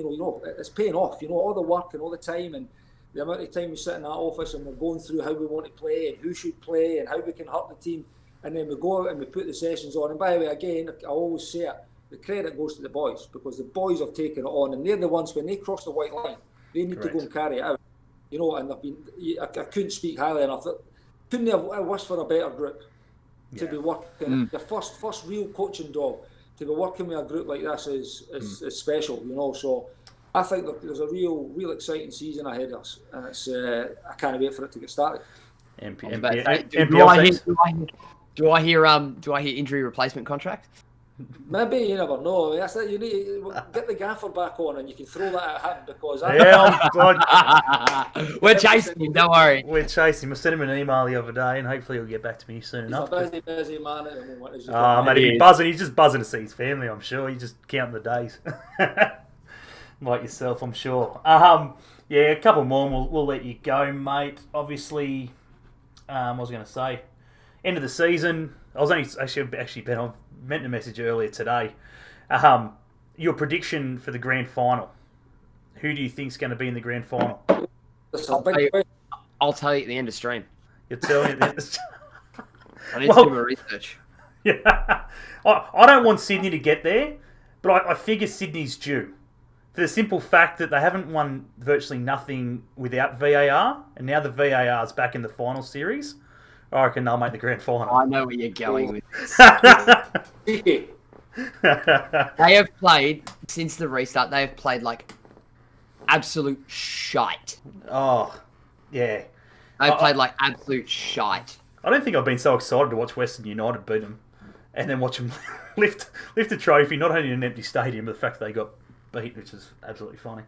it's paying off. All the work and all the time and the amount of time we sit in that office and we're going through how we want to play and who should play and how we can hurt the team. And then we go out and we put the sessions on. And by the way, again, I always say it, the credit goes to the boys because the boys have taken it on. And they're the ones, when they cross the white line, they need to go and carry it out. And I couldn't speak highly enough. Couldn't have wished for a better group to be working. The first real coaching job, to be working with a group like this is special, So I think there's a real exciting season ahead of us. And it's I can't wait for it to get started. Do I hear injury replacement contract? Maybe, you never know. That's it. You need get the gaffer back on, and you can throw that at him because we're chasing him. Don't worry. We're chasing him. I sent him an email the other day, and hopefully he'll get back to me soon enough. He's a busy man at the moment. He's buzzing. He's just buzzing to see his family. I'm sure. He's just counting the days, like yourself. I'm sure. A couple more. And we'll let you go, mate. Obviously, I was going to say, end of the season. I was I meant to message earlier today. Your prediction for the grand final. Who do you think's going to be in the grand final? I'll tell you at the end of stream. You're telling at the end of stream. I need to do my research. Yeah, I don't want Sydney to get there, but I figure Sydney's due. For the simple fact that they haven't won virtually nothing without VAR, and now the VAR is back in the final series. I reckon they'll make the grand final. I know where you're going with this. They have played, since the restart, they have played like absolute shite. Oh, yeah. They've played like absolute shite. I don't think I've been so excited to watch Western United beat them and then watch them lift a trophy, not only in an empty stadium, but the fact that they got beat, which is absolutely funny.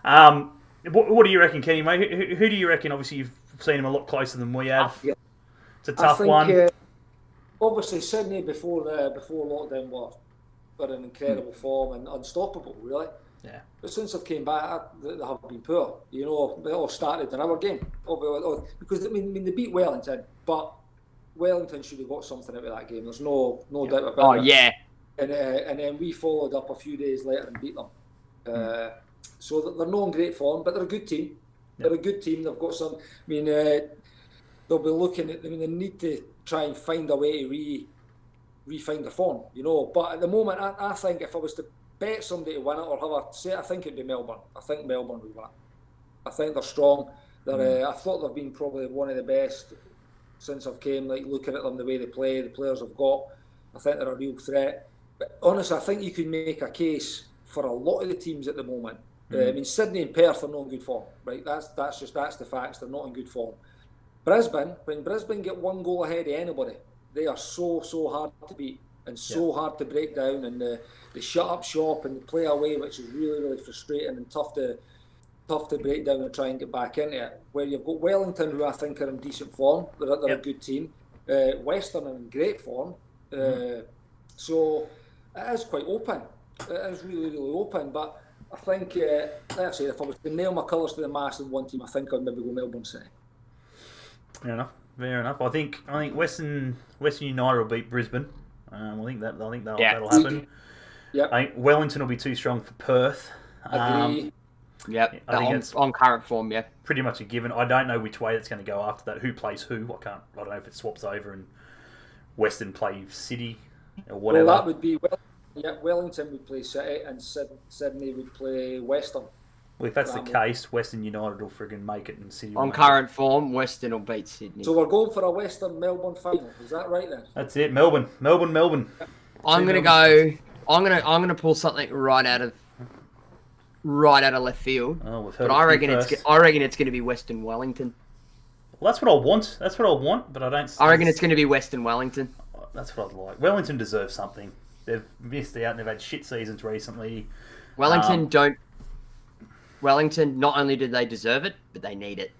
What do you reckon, Kenny, mate? Who do you reckon? Obviously, you've seen him a lot closer than we have. It's a tough one. Obviously, Sydney before lockdown were in incredible form and unstoppable, really. Yeah. But since they've came back, they have been poor. You know, they all started another game. Because, I mean, they beat Wellington, but Wellington should have got something out of that game. There's no doubt about it. Oh, yeah. And then we followed up a few days later and beat them. So they're not in great form, but they're a good team. They're a good team. They've got some... I mean, they'll be looking at... I mean, they need to try and find a way to re-find the form, you know. But at the moment, I think if I was to bet somebody to win it or have a say, I think it'd be Melbourne. I think Melbourne would win it. I think they're strong. I thought they've been probably one of the best since I've came, like looking at them, the way they play, the players have got. I think they're a real threat. But honestly, I think you can make a case for a lot of the teams at the moment. I mean, Sydney and Perth are not in good form, right? That's the facts. They're not in good form. When Brisbane get one goal ahead of anybody, they are so hard to beat and so hard to break down, and they shut up shop and they play away, which is really frustrating and tough to break down and try and get back into it. Where you've got Wellington, who I think are in decent form, they're a good team. Western are in great form, so it is quite open. It is really open, but I think, like I said, if I was to nail my colours to the mast in one team, I think I'd maybe go Melbourne City. Fair enough. I think Western United will beat Brisbane. I think that'll happen. Yeah. I think Wellington will be too strong for Perth. Agree. Yep. I think it's on current form. Yeah. Pretty much a given. I don't know which way it's going to go after that. Who plays who? I don't know if it swaps over and Western play City or whatever. Well, that would be Wellington would play City and Sydney would play Western. Well, if that's the case, Western United will friggin' make it and City will on make current form, Western will beat Sydney. So we're going for a Western Melbourne final. Is that right then? That's it. Melbourne. I'm gonna pull something right out of left field. Oh, we've heard. But I reckon it's gonna be Western Wellington. Well, that's what I want. But I don't. I reckon it's gonna be Western Wellington. That's what I'd like. Wellington deserves something. They've missed out and they've had shit seasons recently. Wellington, not only do they deserve it, but they need it.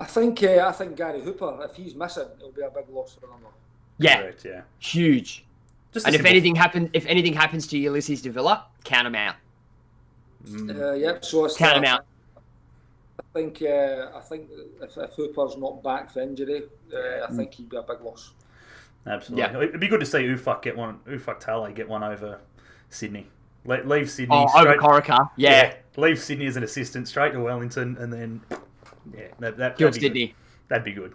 I think Gary Hooper, if he's missing, it'll be a big loss for them. Yeah, correct, yeah, huge. And if anything happens to Ulysses de Villa, count him out. So count him out. I think if Hooper's not back for injury, I think he'd be a big loss. Absolutely, yeah. It'd be good to see Ufuk Talay get one over Sydney. Leave Sydney. Over Corica. Yeah. Leave Sydney as an assistant straight to Wellington, and then that'd kill be Sydney. Good. That'd be good.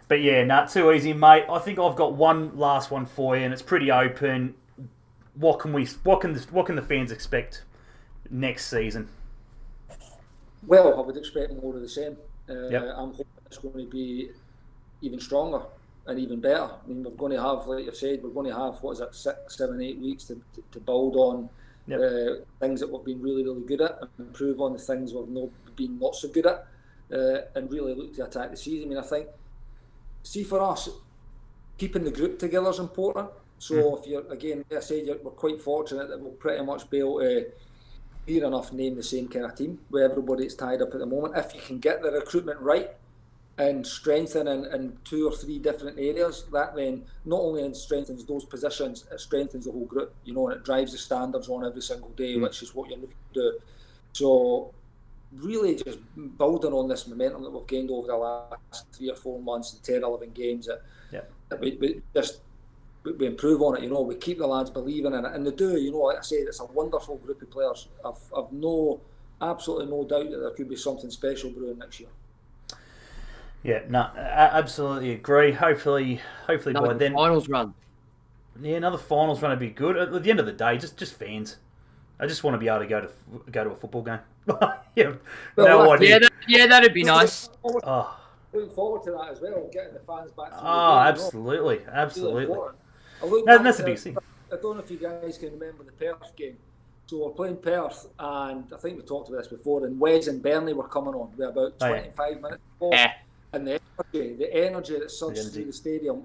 But yeah, not too easy, mate. I think I've got one last one for you, and it's pretty open. What can the fans expect next season? Well, I would expect more of the same. Yep. I'm hoping it's going to be even stronger and even better. I mean, we're going to have, like you've said, 6, 7, 8 weeks to build on things that we've been really good at, and improve on the things we've been not so good at, and really look to attack the season. I mean, I think, for us, keeping the group together is important. So if you're, again, like I said, we're quite fortunate that we'll pretty much be able to, near enough, name the same kind of team where everybody's tied up at the moment. If you can get the recruitment right and strengthen in 2 or 3 different areas, that then not only strengthens those positions, it strengthens the whole group, and it drives the standards on every single day, which is what you're looking to do. So really just building on this momentum that we've gained over the last 3 or 4 months, the 10, 11 games, that we improve on it, we keep the lads believing in it, and they do, like I said, it's a wonderful group of players. I've absolutely no doubt that there could be something special brewing next year. Yeah, no, absolutely agree. Hopefully by then. Finals run. Yeah, another finals run would be good. At the end of the day, just fans. I just want to be able to go to a football game. Yeah, that'd be nice. Looking forward to that as well, getting the fans back. Absolutely. That's a big thing. I don't know if you guys can remember the Perth game. So we're playing Perth, and I think we talked about this before, and Wes and Burnley were coming on with about 25 minutes before. And the energy that surged through the stadium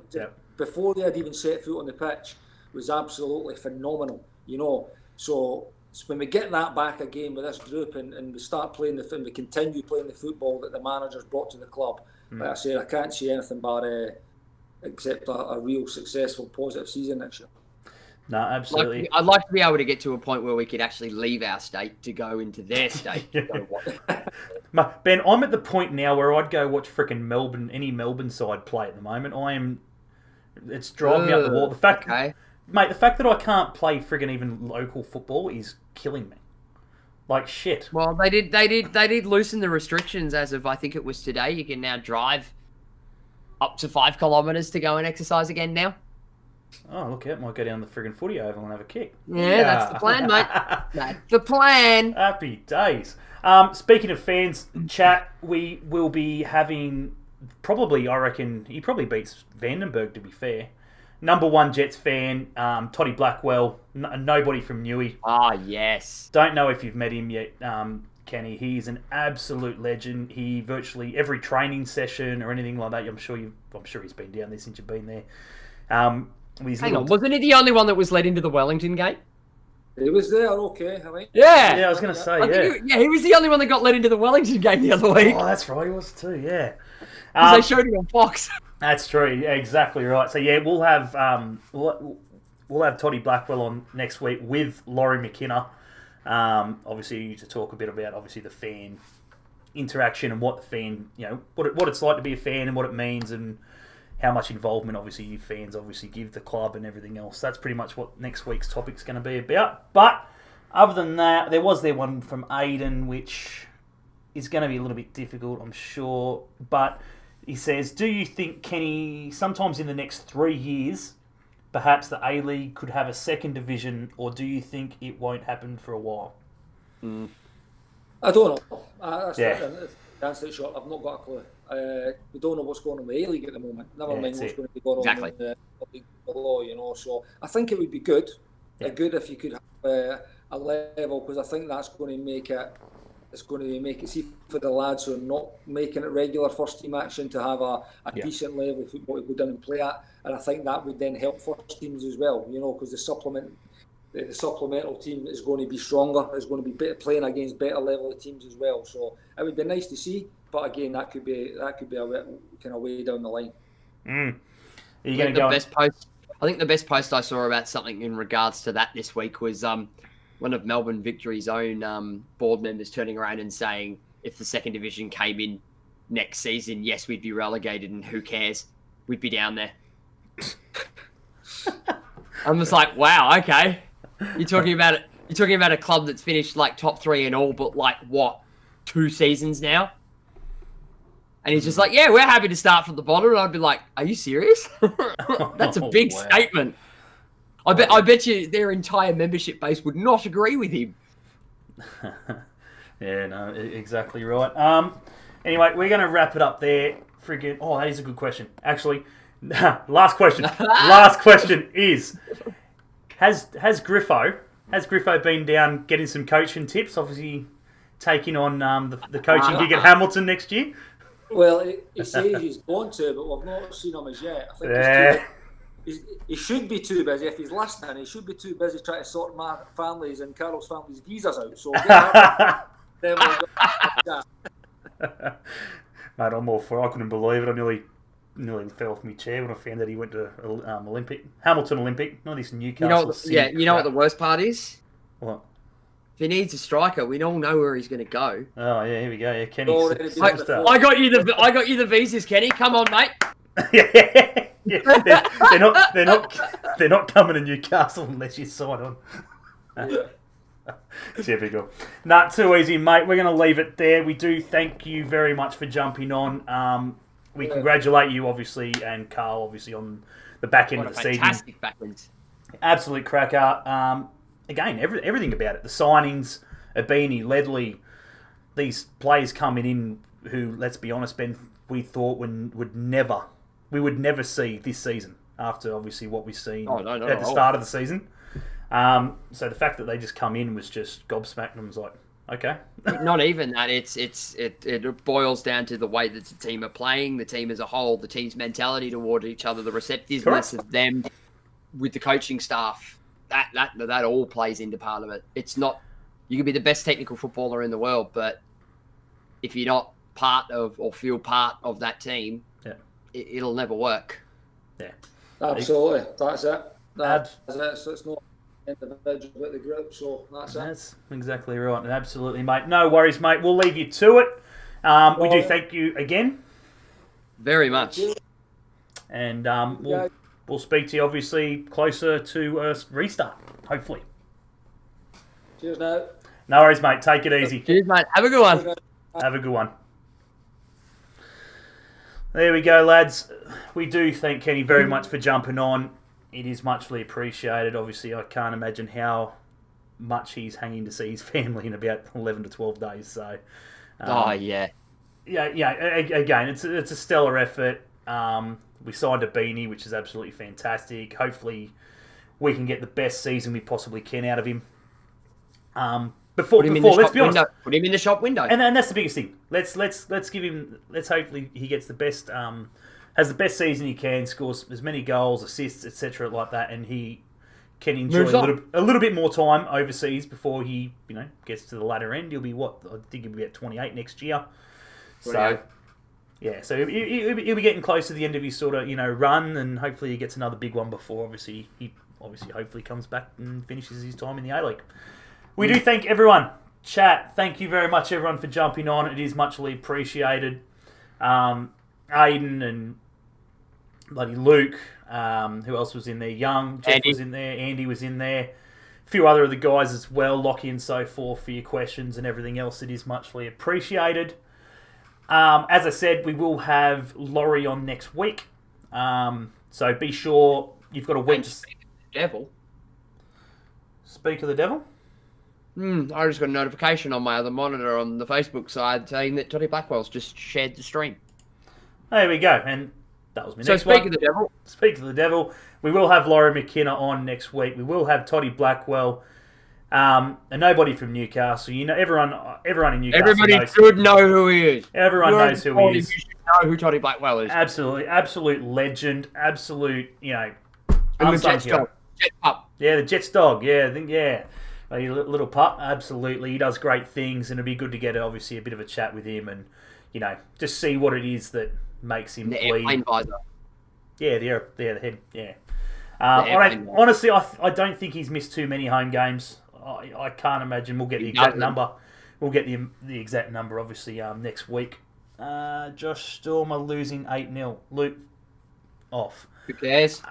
before they had even set foot on the pitch was absolutely phenomenal, you know. So when we get that back again with this group and we start playing we continue playing the football that the manager's brought to the club, like I said, I can't see anything but except a real successful, positive season next year. No, absolutely. I'd like to be able to get to a point where we could actually leave our state to go into their state. To go watch. Ben, I'm at the point now where I'd go watch frickin' Melbourne, any Melbourne side play at the moment. It's driving me up the wall. The fact that I can't play friggin' even local football is killing me. Like shit. Well, they did loosen the restrictions as of, I think it was today. You can now drive up to 5 kilometres to go and exercise again now. Oh, look out. Might go down the friggin' footy oval and have a kick. Yeah, that's the plan, mate. That's the plan. Happy days. Speaking of fans, chat, we will be having probably, I reckon, he probably beats Vandenberg, to be fair. Number 1 Jets fan, Toddy Blackwell, nobody from Newey. Ah, yes. Don't know if you've met him yet, Kenny. He's an absolute legend. He virtually every training session or anything like that, I'm sure he's been down there since you've been there. Hang on, wasn't he the only one that was let into the Wellington game? He was there, okay, I mean. Yeah. Yeah, I was going to say, he was the only one that got let into the Wellington game the other week. Oh, that's right, he was too, yeah. Because they showed him on Fox. That's true, yeah, exactly right. So, yeah, we'll have Toddy Blackwell on next week with Laurie McKenna, obviously to talk a bit about, obviously, the fan interaction and what the fan, you know, what it's like to be a fan and what it means and how much involvement, obviously, you fans obviously give the club and everything else. That's pretty much what next week's topic's going to be about. But other than that, there one from Aiden, which is going to be a little bit difficult, I'm sure. But he says, do you think, Kenny, sometimes in the next 3 years, perhaps the A League could have a second division, or do you think it won't happen for a while? I don't know. The answer is short. I've not got a clue. We don't know what's going on with A League at the moment. Never mind what's going to be going on in the league below, you know. So I think it would be good. Good if you could have a level, because I think that's going to make it. It's going to make it easy for the lads who are not making it regular first team action to have a decent level of football to go down and play at, and I think that would then help first teams as well. You know, because the supplemental team is going to be stronger. It's going to be better playing against better level of teams as well. So it would be nice to see. But again, that could be a kind of way down the line. Are you going to go? I think the best post I saw about something in regards to that this week was one of Melbourne Victory's own board members turning around and saying, if the second division came in next season, yes, we'd be relegated, and who cares? We'd be down there. I'm just like, wow, okay. You're talking about it. You're talking about a club that's finished like top 3 and all, but like what, 2 seasons now? And he's just like, yeah, we're happy to start from the bottom. And I'd be like, are you serious? That's a big statement. I bet you their entire membership base would not agree with him. Yeah, no, exactly right. Anyway, we're going to wrap it up there. Friggin', that is a good question. Actually, last question. Last question is, has Griffo been down getting some coaching tips? Obviously, taking on the coaching gig at Hamilton next year. Well, he says he's going to, but we've not seen him as yet. I think he should be too busy. If he's listening, he should be too busy trying to sort my family's and Carol's family's visas out. So then we'll Mate, I'm all for it. I couldn't believe it. I nearly fell off my chair when I found that he went to Hamilton Olympic, not this Newcastle. You know what the worst part is? What? If he needs a striker, we all know where he's going to go. Oh yeah, here we go. Yeah, Kenny. I got you the visas, Kenny. Come on, mate. yeah. They're not coming to Newcastle unless you sign on. Typical. Not too easy, mate. We're going to leave it there. We do thank you very much for jumping on. We congratulate you, obviously, and Carl, obviously, on the back end of the season. Fantastic back end. Absolute cracker. Again, everything about it. The signings, Abini, Ledley, these players coming in who, let's be honest, Ben, we thought we would never see this season after, obviously, what we've seen at the start of the season. So the fact that they just come in was just gobsmacked. And I was like, Okay. Not even that. It boils down to the way that the team are playing, the team as a whole, the team's mentality toward each other, the receptiveness of them with the coaching staff. That all plays into part of it. It's not, you can be the best technical footballer in the world, but if you're not part of or feel part of that team, it'll never work. Yeah, absolutely. That's it. That's it. So it's not individual but the group. So that's exactly right. Absolutely, mate. No worries, mate. We'll leave you to it. We do thank you again. Very much. And we'll speak to you obviously closer to a restart, hopefully. Cheers, now. No worries, mate. Take it easy. Cheers, mate. Have a good one. Have a good one. There we go, lads. We do thank Kenny very much for jumping on. It is muchly appreciated. Obviously, I can't imagine how much he's hanging to see his family in about 11 to 12 days. So, yeah. Again, it's a stellar effort. We signed a beanie, which is absolutely fantastic. Hopefully, we can get the best season we possibly can out of him. Before let's be honest, put him in the shop window, and that's the biggest thing. Let's give him. Let's hopefully he gets the best, has the best season he can, scores as many goals, assists, etc. like that, and he can enjoy a little bit more time overseas before he gets to the latter end. He'll be I think he'll be at 28 next year. 28. So yeah, so he'll be getting close to the end of his sort of run, and hopefully he gets another big one before hopefully comes back and finishes his time in the A League. We do thank everyone. Chat, thank you very much, everyone, for jumping on. It is muchly appreciated. Aiden and bloody Luke. Who else was in there? Young. Jeff was in there. Andy was in there. A few other of the guys as well. Lockie and so forth for your questions and everything else. It is muchly appreciated. As I said, we will have Laurie on next week. So be sure you've got a week. Speak of the devil. Speak of the devil? I just got a notification on my other monitor on the Facebook side saying that Toddy Blackwell's just shared the stream. There we go. And that was my next one. So speak of the devil. Speak of the devil. We will have Laurie McKenna on next week. We will have Toddy Blackwell. And nobody from Newcastle. Everyone in Newcastle Everybody should know who he is. Everyone knows who he is. You should know who Toddy Blackwell is. Absolutely. Absolute legend. Absolute, And the Jets dog. Jet pup. Yeah, the Jets dog. Yeah, I think, a little pup. Absolutely. He does great things, and it'd be good to get, obviously, a bit of a chat with him and, just see what it is that makes him the bleed. Airplane visor. Yeah, the head. Yeah. Honestly, I don't think he's missed too many home games. I can't imagine. We'll get the exact number. We'll get the exact number, obviously, next week. Josh Stormer losing 8-0. Luke off. Who cares?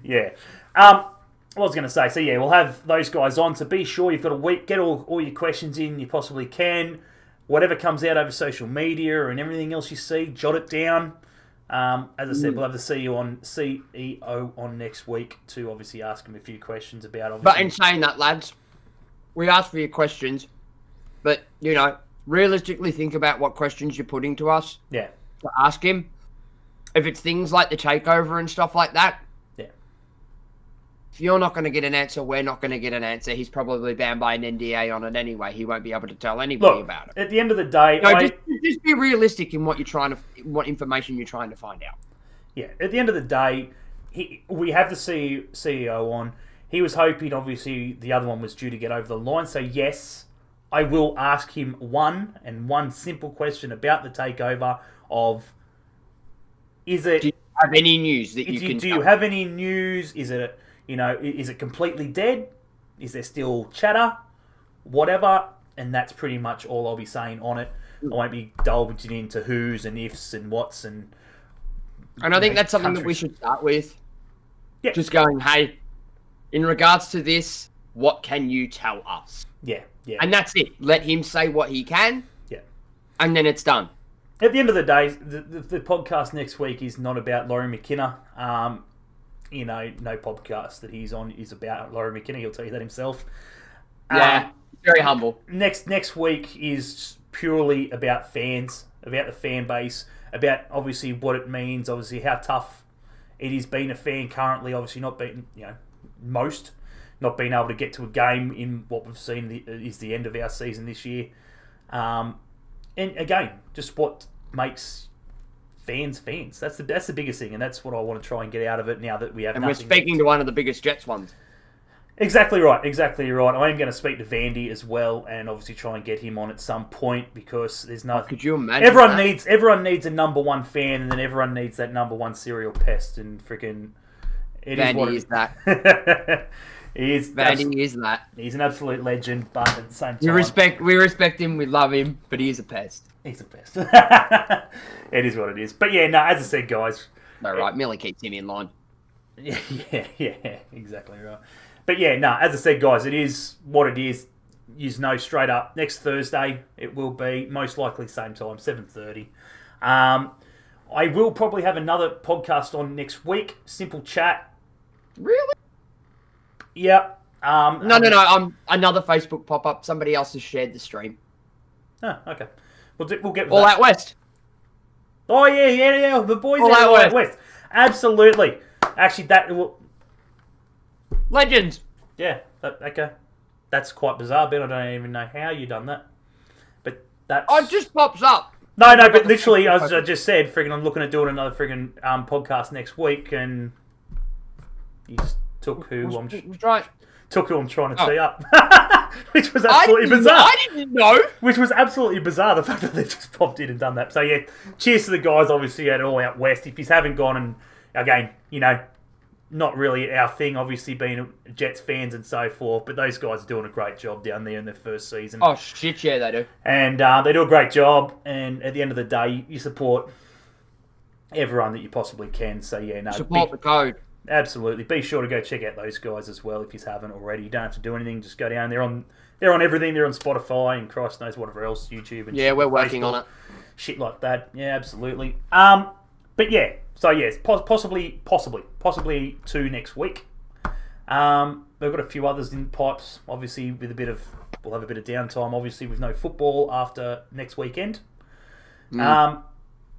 Yeah. What I was going to say, so yeah, we'll have those guys on. So be sure you've got a week. Get all your questions in. You possibly can. Whatever comes out over social media and everything else you see, jot it down. As I said, we'll have the CEO on next week to obviously ask him a few questions about. Obviously. But in saying that, lads, we asked for your questions, but realistically think about what questions you're putting to us. Yeah. To ask him. If it's things like the takeover and stuff like that. Yeah. If you're not going to get an answer, we're not going to get an answer. He's probably bound by an NDA on it anyway. He won't be able to tell anybody about it. At the end of the day, just be realistic in what information you're trying to find out. Yeah. At the end of the day, we have the CEO on. He was hoping, obviously, the other one was due to get over the line. So yes, I will ask him one simple question about the takeover of. Do you have any news that you can? Do you have any news? Is it is it completely dead? Is there still chatter? Whatever, and that's pretty much all I'll be saying on it. I won't be divulging into who's and ifs and whats and. And I think that's something that we should start with. Yeah. Just going, hey, in regards to this, what can you tell us? Yeah. And that's it. Let him say what he can. Yeah. And then it's done. At the end of the day, the podcast next week is not about Laurie McKenna. No podcast that he's on is about Laurie McKenna. He'll tell you that himself. Yeah, very humble. Next week is purely about fans, about the fan base, about obviously what it means, obviously how tough it is being a fan currently. Obviously not being, most, not being able to get to a game in what we've seen is the end of our season this year. And again, just what makes fans. That's the biggest thing, and that's what I want to try and get out of it now that we have. And we're speaking to one of the biggest Jets ones. Exactly right. I am going to speak to Vandy as well, and obviously try and get him on at some point because there's no. Could you imagine? Everyone needs a number one fan, and then everyone needs that number one serial pest, and freaking. Vandy is that. Vandy is that. He's an absolute legend, but at the same time, we respect him, we love him, but he is a pest. He's a pest. It is what it is. But yeah, no, as I said, guys. No, right. Millie keeps him in line. Yeah, exactly right. But yeah, no, as I said, guys, it is what it is. You know, straight up, next Thursday, it will be most likely same time, 7:30. I will probably have another podcast on next week. Simple chat. Really? Yeah. No. Another Facebook pop-up. Somebody else has shared the stream. Oh, okay. We'll get with All that. Out West. Oh, yeah. The boys All out Out West. Absolutely. Actually, that will... Legends. Yeah, okay. That's quite bizarre, Ben. I don't even know how you done that. But that's... Oh, it just pops up. No, but literally, as I just said, friggin' I'm looking at doing another friggin' podcast next week, and you just took who I'm trying to tee up. Which was absolutely bizarre. I didn't know. Which was absolutely bizarre, the fact that they just popped in and done that. So, yeah, cheers to the guys, obviously, at All Out West. If you haven't gone and, again, you know, not really our thing, obviously, being Jets fans and so forth, but those guys are doing a great job down there in their first season. Oh, shit, yeah, they do. And they do a great job, and at the end of the day, you support everyone that you possibly can. So, yeah, no. Support the code. Absolutely. Be sure to go check out those guys as well if you haven't already. You don't have to do anything. Just go down. They're on everything. They're on Spotify and Christ knows whatever else, YouTube. And yeah, we're working on it. Shit like that. Yeah, absolutely. But yeah. So yes, possibly 2 next week. We've got a few others in pipes. Obviously, we'll have a bit of downtime. Obviously, with no football after next weekend.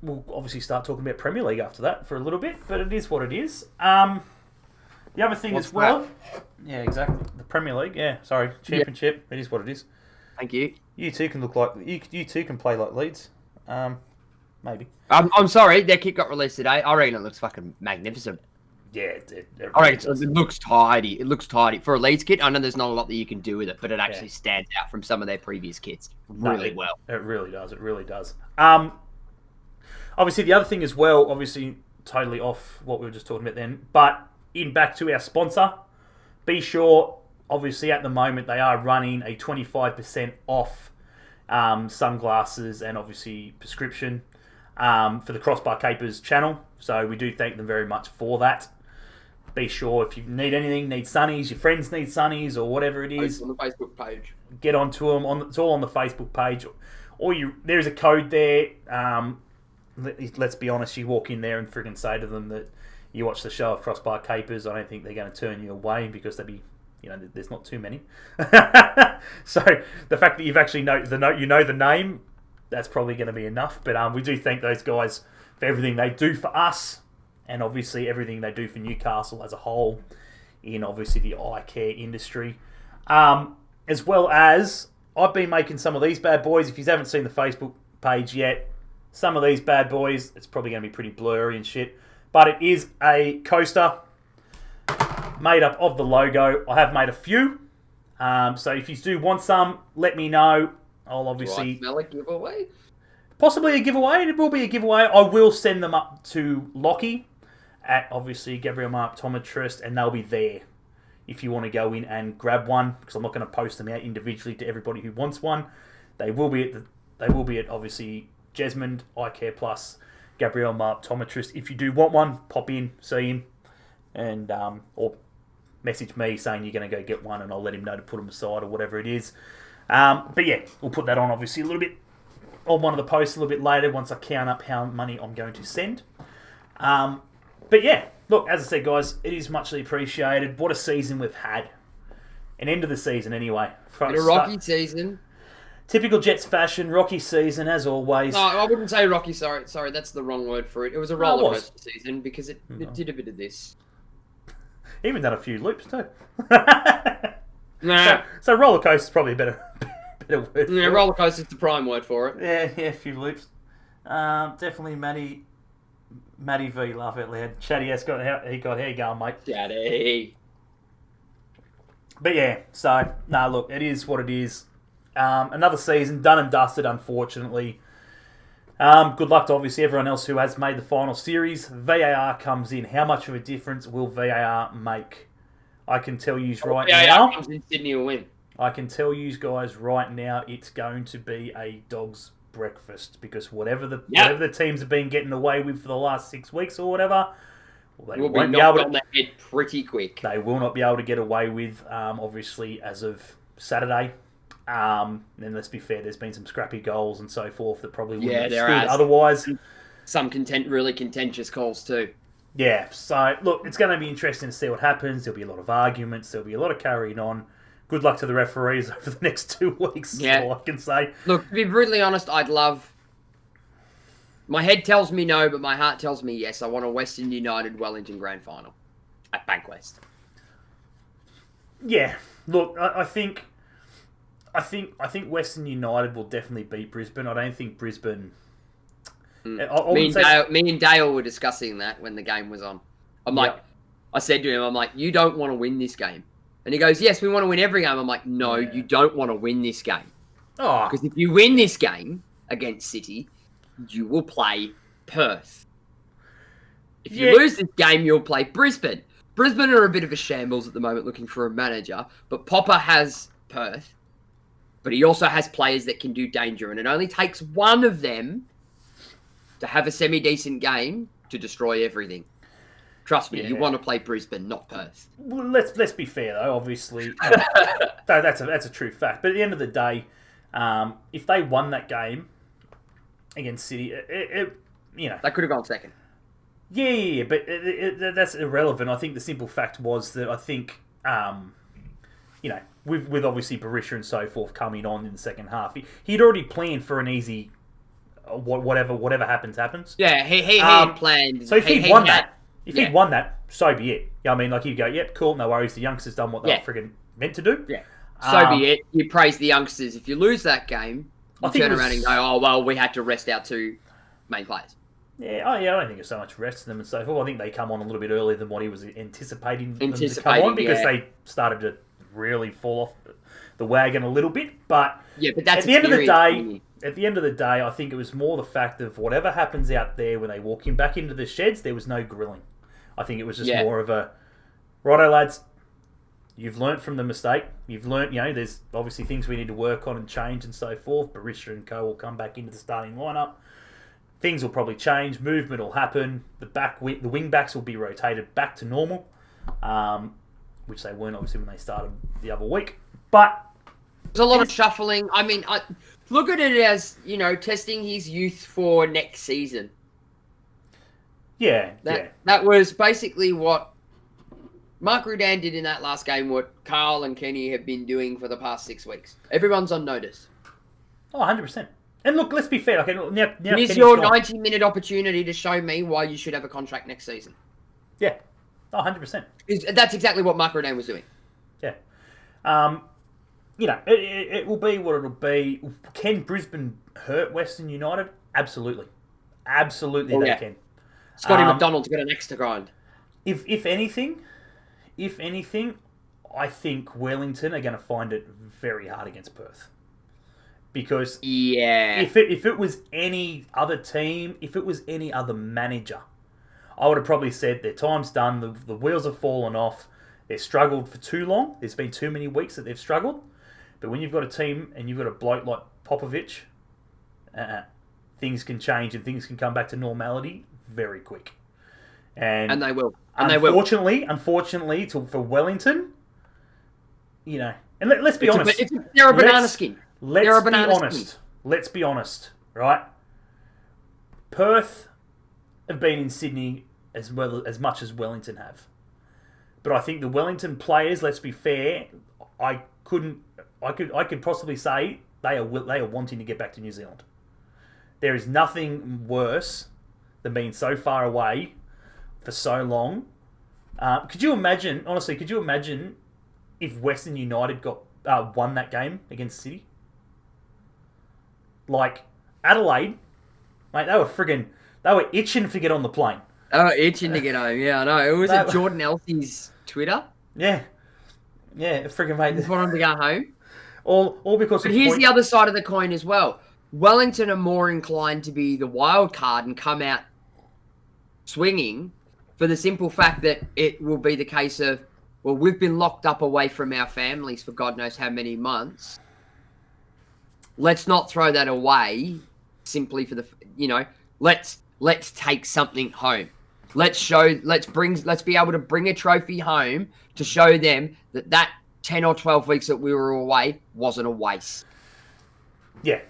We'll obviously start talking about Premier League after that for a little bit, but it is what it is. The other thing as well... Yeah, exactly. The Premier League, Championship. Yeah. It is what it is. Thank you. You two can look like... You two can play like Leeds. Maybe. I'm sorry, their kit got released today. I reckon it looks fucking magnificent. Yeah, it looks tidy. It looks tidy. For a Leeds kit, I know there's not a lot that you can do with it, but it actually stands out from some of their previous kits really well. It really does. Obviously, the other thing as well, obviously, totally off what we were just talking about then, but back to our sponsor, be sure, obviously, at the moment, they are running a 25% off sunglasses and obviously prescription for the Crossbar Capers channel. So we do thank them very much for that. Be sure if you need anything, need sunnies, your friends need sunnies or whatever it is. On the Facebook page. Get onto them. It's all on the Facebook page. There's a code there. Let's be honest, you walk in there and friggin' say to them that you watch the show of Crossbar Capers. I don't think they're going to turn you away because there's not too many. So the fact that you've actually know the name, that's probably going to be enough. But we do thank those guys for everything they do for us, and obviously everything they do for Newcastle as a whole in obviously the eye care industry, as well as I've been making some of these bad boys. If you haven't seen the Facebook page yet. Some of these bad boys, it's probably going to be pretty blurry and shit. But it is a coaster made up of the logo. I have made a few. So if you do want some, let me know. I'll obviously... Do I smell a giveaway? Possibly a giveaway. It will be a giveaway. I will send them up to Lockie at, obviously, Gabriel My Optometrist, and they'll be there if you want to go in and grab one, because I'm not going to post them out individually to everybody who wants one. They will be at obviously... Jesmond, Eye Care Plus, Gabriel My Optometrist. If you do want one, pop in, see him, and or message me saying you're going to go get one, and I'll let him know to put them aside or whatever it is. But yeah, we'll put that on obviously a little bit on one of the posts a little bit later once I count up how money I'm going to send. But yeah, look, as I said, guys, it is muchly appreciated. What a season we've had. An end of the season anyway. A rocky season. Typical Jets fashion, rocky season as always. No, I wouldn't say rocky. Sorry, that's the wrong word for it. It was a roller coaster season because it did a bit of this. Even done a few loops too. Nah. So roller coaster is probably a better word. Yeah, roller coaster's the prime word for it. Yeah, a few loops. Definitely Matty V, laugh out loud. Chatty has got how you going, mate? Chatty. But yeah, so look, it is what it is. Another season done and dusted, unfortunately. Good luck to obviously everyone else who has made the final series. VAR comes in. How much of a difference will VAR make? I can tell you right now. Comes in, Sydney will win. I can tell you guys right now, it's going to be a dog's breakfast because whatever the teams have been getting away with for the last 6 weeks or whatever, they will won't be be able on the head pretty quick. They will not be able to get away with, obviously, as of Saturday. And let's be fair, there's been some scrappy goals and so forth that probably wouldn't have stood otherwise. Some really contentious calls too. Yeah, so look, it's going to be interesting to see what happens. There'll be a lot of arguments. There'll be a lot of carrying on. Good luck to the referees over the next 2 weeks. That's all I can say. Look, to be brutally honest, I'd love... My head tells me no, but my heart tells me yes. I want a Western United Wellington Grand Final at Bankwest. Yeah, look, I think Western United will definitely beat Brisbane. I don't think Brisbane... Me and Dale were discussing that when the game was on. I said to him, you don't want to win this game. And he goes, yes, we want to win every game. I'm like, no, you don't want to win this game. Because if you win this game against City, you will play Perth. If you lose this game, you'll play Brisbane. Brisbane are a bit of a shambles at the moment looking for a manager, but Popper has Perth, but he also has players that can do danger, and it only takes one of them to have a semi-decent game to destroy everything. Trust me, you want to play Brisbane, not Perth. Well, let's be fair though. Obviously, that's a true fact. But at the end of the day, if they won that game against City, they could have gone second. Yeah, but that's irrelevant. I think the simple fact was that I think, with obviously Berisha and so forth coming on in the second half, he'd already planned for an easy. Whatever happens. Yeah, he had planned. So if he'd won that, so be it. I mean, like you go, yep, cool, no worries. The youngsters done what they were friggin' meant to do. Yeah, so be it. You praise the youngsters. If you lose that game, you turn around and go, oh well, we had to rest our 2 main players. Yeah, I don't think it's so much rest them and so forth. I think they come on a little bit earlier than what he was anticipating them to come on because they started to really fall off the wagon a little bit. But that's at the end of the day. At the end of the day, I think it was more the fact of whatever happens out there when they walk back into the sheds, there was no grilling. I think it was just more of a, righto lads, you've learnt from the mistake. You've learnt, there's obviously things we need to work on and change and so forth. Barista and co will come back into the starting lineup. Things will probably change. Movement will happen. The wing backs will be rotated back to normal, which they weren't obviously when they started the other week. But there's a lot of shuffling. I mean, look at it as, testing his youth for next season. That was basically what Mark Rudan did in that last game, what Carl and Kenny have been doing for the past 6 weeks. Everyone's on notice. Oh, 100%. And look, let's be fair. Okay, now here's your 90-minute opportunity to show me why you should have a contract next season. Yeah. Oh, 100%. That's exactly what Mark Rudan was doing. Yeah. It will be what it'll be. Can Brisbane hurt Western United? Absolutely. Absolutely they can. Scotty McDonald's got an axe to grind. If anything, I think Wellington are going to find it very hard against Perth. Because if it was any other team, if it was any other manager, I would have probably said their time's done, the wheels have fallen off, they've struggled for too long, there's been too many weeks that they've struggled. But when you've got a team and you've got a bloke like Popovich, things can change and things can come back to normality very quick. And they will. Unfortunately, for Wellington, and let's be honest. They're a banana skin. Let's be honest, right? Perth have been in Sydney as much as Wellington have. But I think the Wellington players, let's be fair, I could possibly say they are wanting to get back to New Zealand. There is nothing worse than being so far away for so long Could you imagine, honestly, if Western United won that game against City? Like, Adelaide, mate, they were itching to get on the plane. Oh, itching to get home. Yeah, I know. It was at Jordan Elsie's Twitter. Yeah, friggin' mate. Just want him to go home. All because. But here's the other side of the coin as well. Wellington are more inclined to be the wild card and come out swinging for the simple fact that it will be the case of, well, we've been locked up away from our families for God knows how many months. Let's not throw that away simply for let's take something home. Let's be able to bring a trophy home to show them that 10 or 12 weeks that we were away wasn't a waste. Yeah.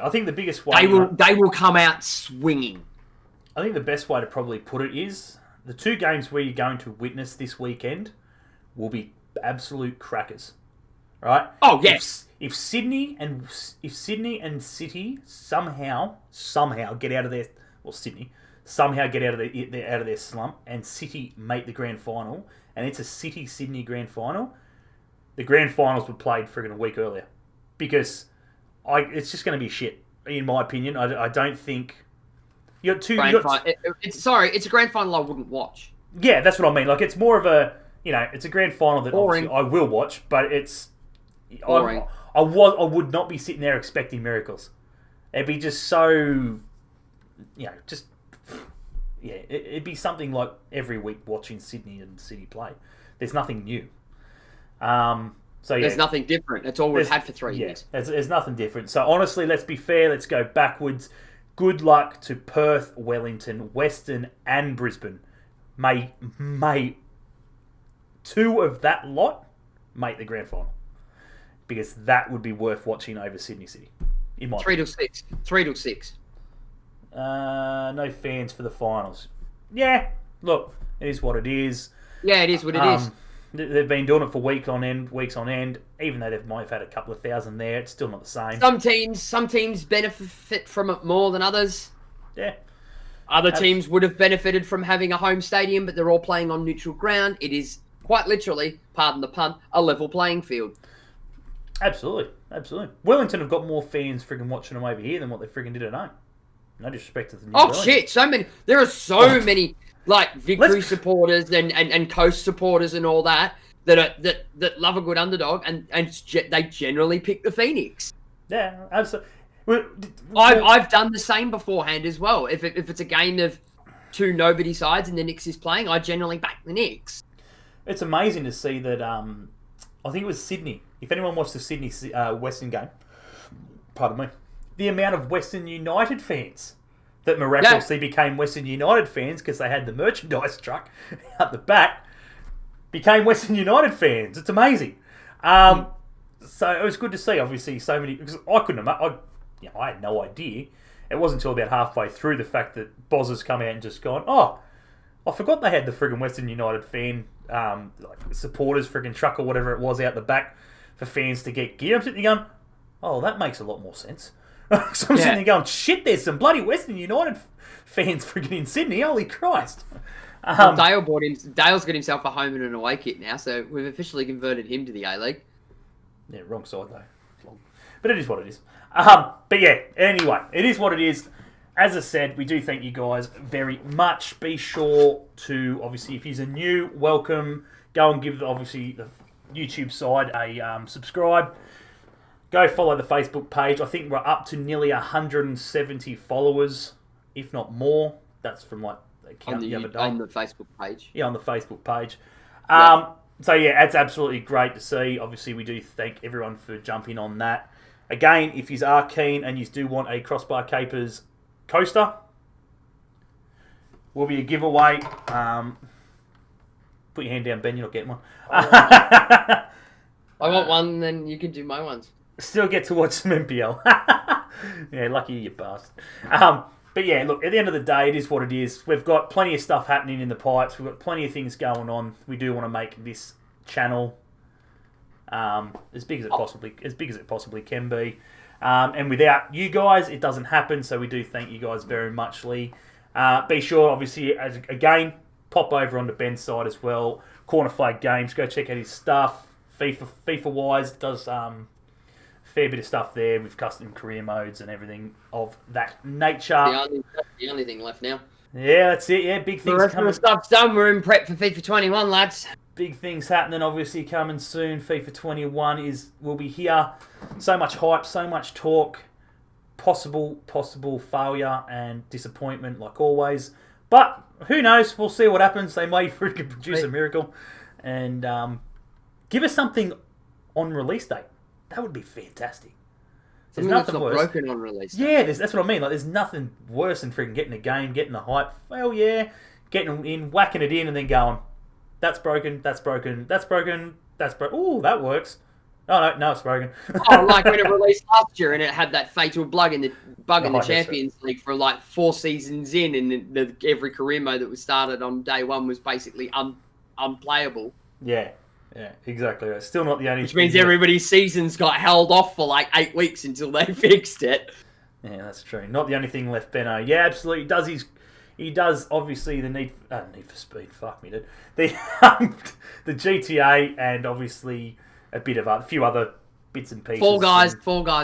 I think the biggest way... They will come out swinging. I think the best way to probably put it is the two games we're going to witness this weekend will be absolute crackers. Right? Oh, yes. If Sydney and City somehow get out of their... Well, Sydney... somehow get out of their slump and City make the grand final, and it's a City-Sydney grand final, the grand finals were played friggin' a week earlier. Because it's just going to be shit, in my opinion. I don't think... It's a grand final I wouldn't watch. Yeah, that's what I mean. Like, it's more of a... it's a grand final that obviously I will watch, but it's... Boring. I would not be sitting there expecting miracles. It'd be just so... it'd be something like every week watching Sydney and City play. There's nothing new. There's nothing different. That's all we've had for 3 years. There's nothing different. So honestly, let's be fair. Let's go backwards. Good luck to Perth, Wellington, Western, and Brisbane. May two of that lot make the grand final, because that would be worth watching over Sydney City. In my 3 till 6. 3 till 6. No fans for the finals. Yeah, look, it is what it is. Yeah, it is what it is. They've been doing it for weeks on end. Even though they might have had a couple of thousand there, it's still not the same. Some teams benefit from it more than others. Yeah. Other teams would have benefited from having a home stadium, but they're all playing on neutral ground. It is quite literally, pardon the pun, a level playing field. Absolutely. Wellington have got more fans friggin' watching them over here than what they friggin' did at home. No disrespect to the New Zealand. Shit! So many. There are so many like Victory supporters and Coast supporters and all that love a good underdog, and they generally pick the Phoenix. Yeah, absolutely. I've done the same beforehand as well. If it's a game of two nobody sides and the Knicks is playing, I generally back the Knicks. It's amazing to see that. I think it was Sydney. If anyone watched the Sydney Western game, pardon me, the amount of Western United fans that miraculously became Western United fans because they had the merchandise truck out the back became Western United fans. It's amazing. So it was good to see, obviously, so many, because I couldn't imagine. I had no idea. It wasn't until about halfway through the fact that Boz has come out and just gone, I forgot they had the friggin' Western United fan supporters friggin' truck or whatever it was out the back for fans to get gear. I'm sitting there going, that makes a lot more sense. So I'm sitting there going, shit, there's some bloody Western United fans friggin' in Sydney. Holy Christ. Dale's got himself a home and an away kit now, so we've officially converted him to the A League. Yeah, wrong side though. But it is what it is. But yeah, anyway, it is what it is. As I said, we do thank you guys very much. Be sure to, obviously, if you're new, welcome. Go and give, obviously, the YouTube side a subscribe. Go follow the Facebook page. I think we're up to nearly 170 followers, if not more. That's from the count the other day. On the Facebook page. Yeah, on the Facebook page. So yeah, it's absolutely great to see. Obviously, we do thank everyone for jumping on that. Again, if you are keen and you do want a Crossbar Capers coaster, will be a giveaway. Put your hand down, Ben. You're not getting one. I want one, then you can do my ones. Still get to watch some MPL. Yeah, lucky you bastard. But yeah, look, at the end of the day, it is what it is. We've got plenty of stuff happening in the pipes. We've got plenty of things going on. We do want to make this channel as big as it possibly can be. And without you guys, it doesn't happen. So we do thank you guys very much, Lee. Be sure, obviously, again, pop over onto Ben's side as well. Corner Flag Games, go check out his stuff. FIFA wise, does fair bit of stuff there with custom career modes and everything of that nature. The only thing left now. Yeah, that's it. Yeah, big things the rest coming. of the stuff's done. We're in prep for FIFA 21, lads. Big things happening, obviously coming soon. FIFA 21 will be here. So much hype, so much talk. Possible failure and disappointment, like always. But who knows? We'll see what happens. They may freaking produce a miracle and give us something on release date. That would be fantastic. There's nothing worse. Broken on release date. Yeah, that's what I mean. Like, there's nothing worse than freaking getting a game, getting the hype. Well, yeah, getting in, whacking it in, and then going, that's broken, that's broken, that's broken, that's broken. Ooh, that works. Oh, no, it's broken. Like when it released last year and it had that fatal bug in the Champions League for like 4 seasons in, and every career mode that was started on day one was basically unplayable. Yeah, exactly. It's still not the only. Which means everybody's seasons got held off for like 8 weeks until they fixed it. Yeah, that's true. Not the only thing left, Benno. Yeah, absolutely. He does obviously the need for speed. Fuck me, dude. The GTA and obviously a few other bits and pieces. Fall Guys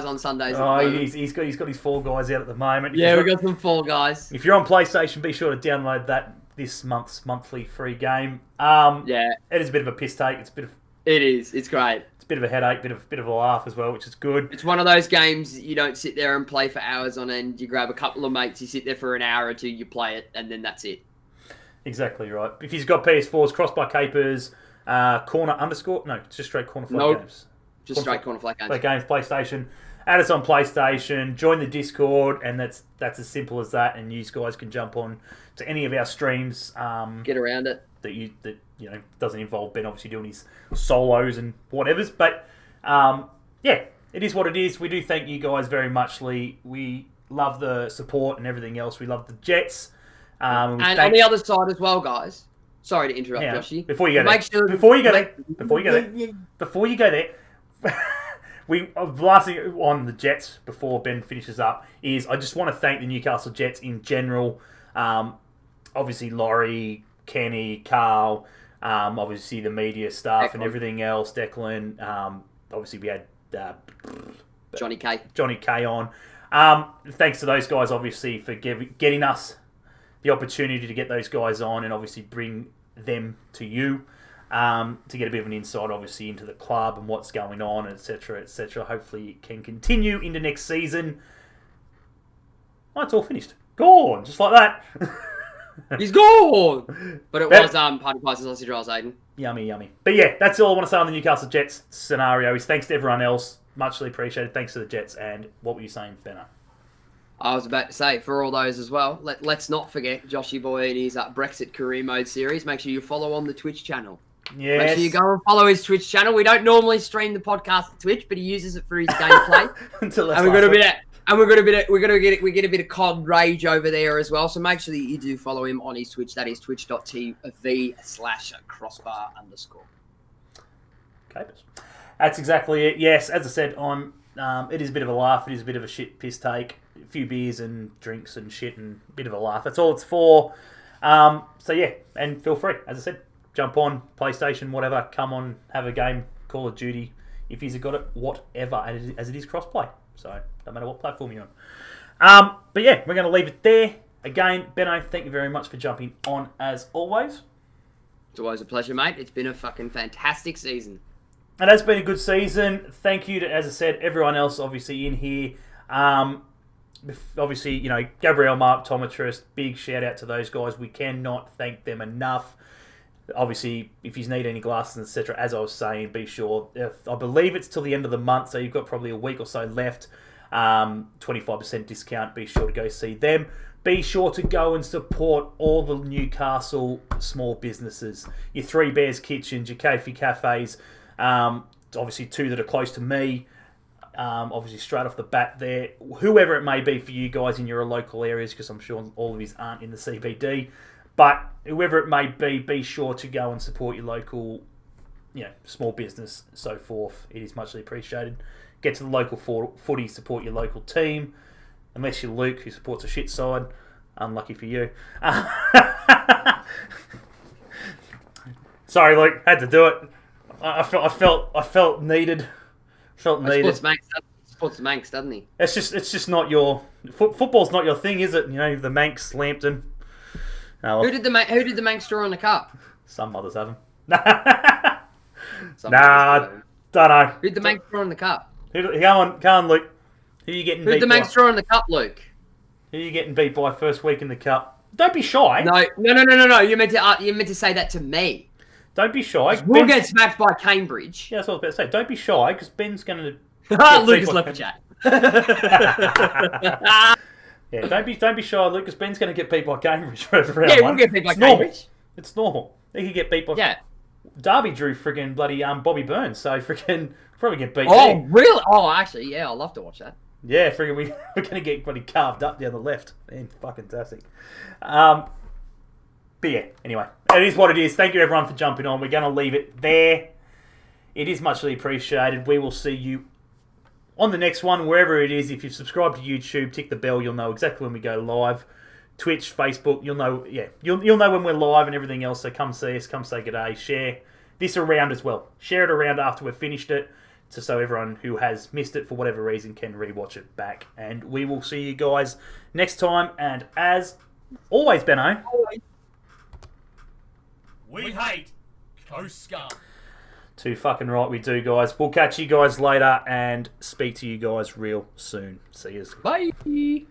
on Sundays. Oh, he's got his Fall Guys out at the moment. Yeah, we got some Fall Guys. If you're on PlayStation, be sure to download that this month's monthly free game. Yeah, it is a bit of a piss take. It is. It's great. It's a bit of a headache, bit of a laugh as well, which is good. It's one of those games that you don't sit there and play for hours on end. You grab a couple of mates, you sit there for an hour or two, you play it, and then that's it. Exactly right. If you've got PS4s, Crossbar Capers, just straight Corner Flag Games. Just straight Corner Flag Games. PlayStation. Add us on PlayStation. Join the Discord, and that's as simple as that. And you guys can jump on to any of our streams. Get around it. That doesn't involve Ben obviously doing his solos and whatevers. But yeah, it is what it is. We do thank you guys very much, Lee. We love the support and everything else. We love the Jets. And on the other side as well, guys. Sorry to interrupt, Joshy. Before you go there, the last thing on the Jets before Ben finishes up is I just want to thank the Newcastle Jets in general. Obviously, Laurie, Kenny, Carl, obviously the media staff and everything else. Declan, obviously we had Johnny K on. Thanks to those guys, obviously, for getting us the opportunity to get those guys on and obviously bring them to you to get a bit of an insight, obviously, into the club and what's going on, etc., etc. Hopefully, it can continue into next season. Oh, it's all finished. Gone, just like that. He's gone! But it was Party Pies and Sausage Rolls, Aiden. Yummy. But yeah, that's all I want to say on the Newcastle Jets scenario. Is thanks to everyone else. Muchly appreciated. Thanks to the Jets. And what were you saying, Benno? I was about to say, for all those as well, let's not forget Joshy Boy and his Brexit career mode series. Make sure you follow on the Twitch channel. Yes. Make sure you go and follow his Twitch channel. We don't normally stream the podcast to Twitch, but he uses it for his gameplay. And we get a bit of COD rage over there as well. So make sure that you do follow him on his Twitch. That is twitch.tv/crossbar_. Capers. That's exactly it. Yes, as I said, it is a bit of a laugh. It is a bit of a shit piss take. A few beers and drinks and shit and a bit of a laugh. That's all it's for. So yeah, and feel free, as I said, jump on PlayStation, whatever, come on, have a game, Call of Duty. If you've got it, whatever, as it is crossplay. So no matter what platform you're on. But yeah, we're going to leave it there. Again, Benno, thank you very much for jumping on as always. It's always a pleasure, mate. It's been a fucking fantastic season. It has been a good season. Thank you to, as I said, everyone else obviously in here. Obviously, Gabriel, Mark, Optometrist, big shout out to those guys. We cannot thank them enough. Obviously, if you need any glasses, etc., as I was saying, be sure. I believe it's till the end of the month, so you've got probably a week or so left. 25% discount. Be sure to go see them. Be sure to go and support all the Newcastle small businesses. Your Three Bears Kitchens, your Kofi Cafes. Obviously, 2 that are close to me. Obviously, straight off the bat there. Whoever it may be for you guys in your local areas, because I'm sure all of these aren't in the CBD. But whoever it may be sure to go and support your local, small business, so forth. It is muchly appreciated. Get to the local footy, support your local team. Unless you're Luke, who supports a shit side. Unlucky for you. Sorry, Luke. Had to do it. I felt needed. Felt needed. Sports Manx, doesn't he? It's just not your football's not your thing, is it? You know, the Manx, Lambton. Oh, well. Who did the Manx draw in the cup? Some mothers have them. Some don't know. Who did the Manx draw in the cup? Come on, Luke. Who are you getting Who beat did the Manx draw in the cup, Luke? Who are you getting beat by first week in the cup? Don't be shy. No. You meant to say that to me. Don't be shy. We'll get smacked by Cambridge. Yeah, that's what I was about to say. Don't be shy, because Ben's going to... Lucas left for chat. Yeah, don't be shy, Lucas. Ben's going to get beat by Cambridge for round Yeah, one. we'll get beat by It's normal. Cambridge. It's normal. He could get beat by... Yeah. Derby drew friggin' bloody Bobby Burns, so friggin' probably get beat Oh, there. really? Oh, actually, yeah, I'll love to watch that. Yeah, friggin' we're going to get bloody carved up down the left. Man, fucking fantastic. But yeah, anyway, it is what it is. Thank you everyone for jumping on. We're going to leave it there. It is muchly appreciated. We will see you on the next one, wherever it is. If you've subscribed to YouTube, tick the bell. You'll know exactly when we go live. Twitch, Facebook, you'll know. Yeah, you'll know when we're live and everything else. So come see us. Come say good day. Share this around as well. Share it around after we've finished it, so everyone who has missed it for whatever reason can rewatch it back. And we will see you guys next time. And as always, Benno. We hate COSSBAR. Too fucking right we do, guys. We'll catch you guys later and speak to you guys real soon. See you. Bye.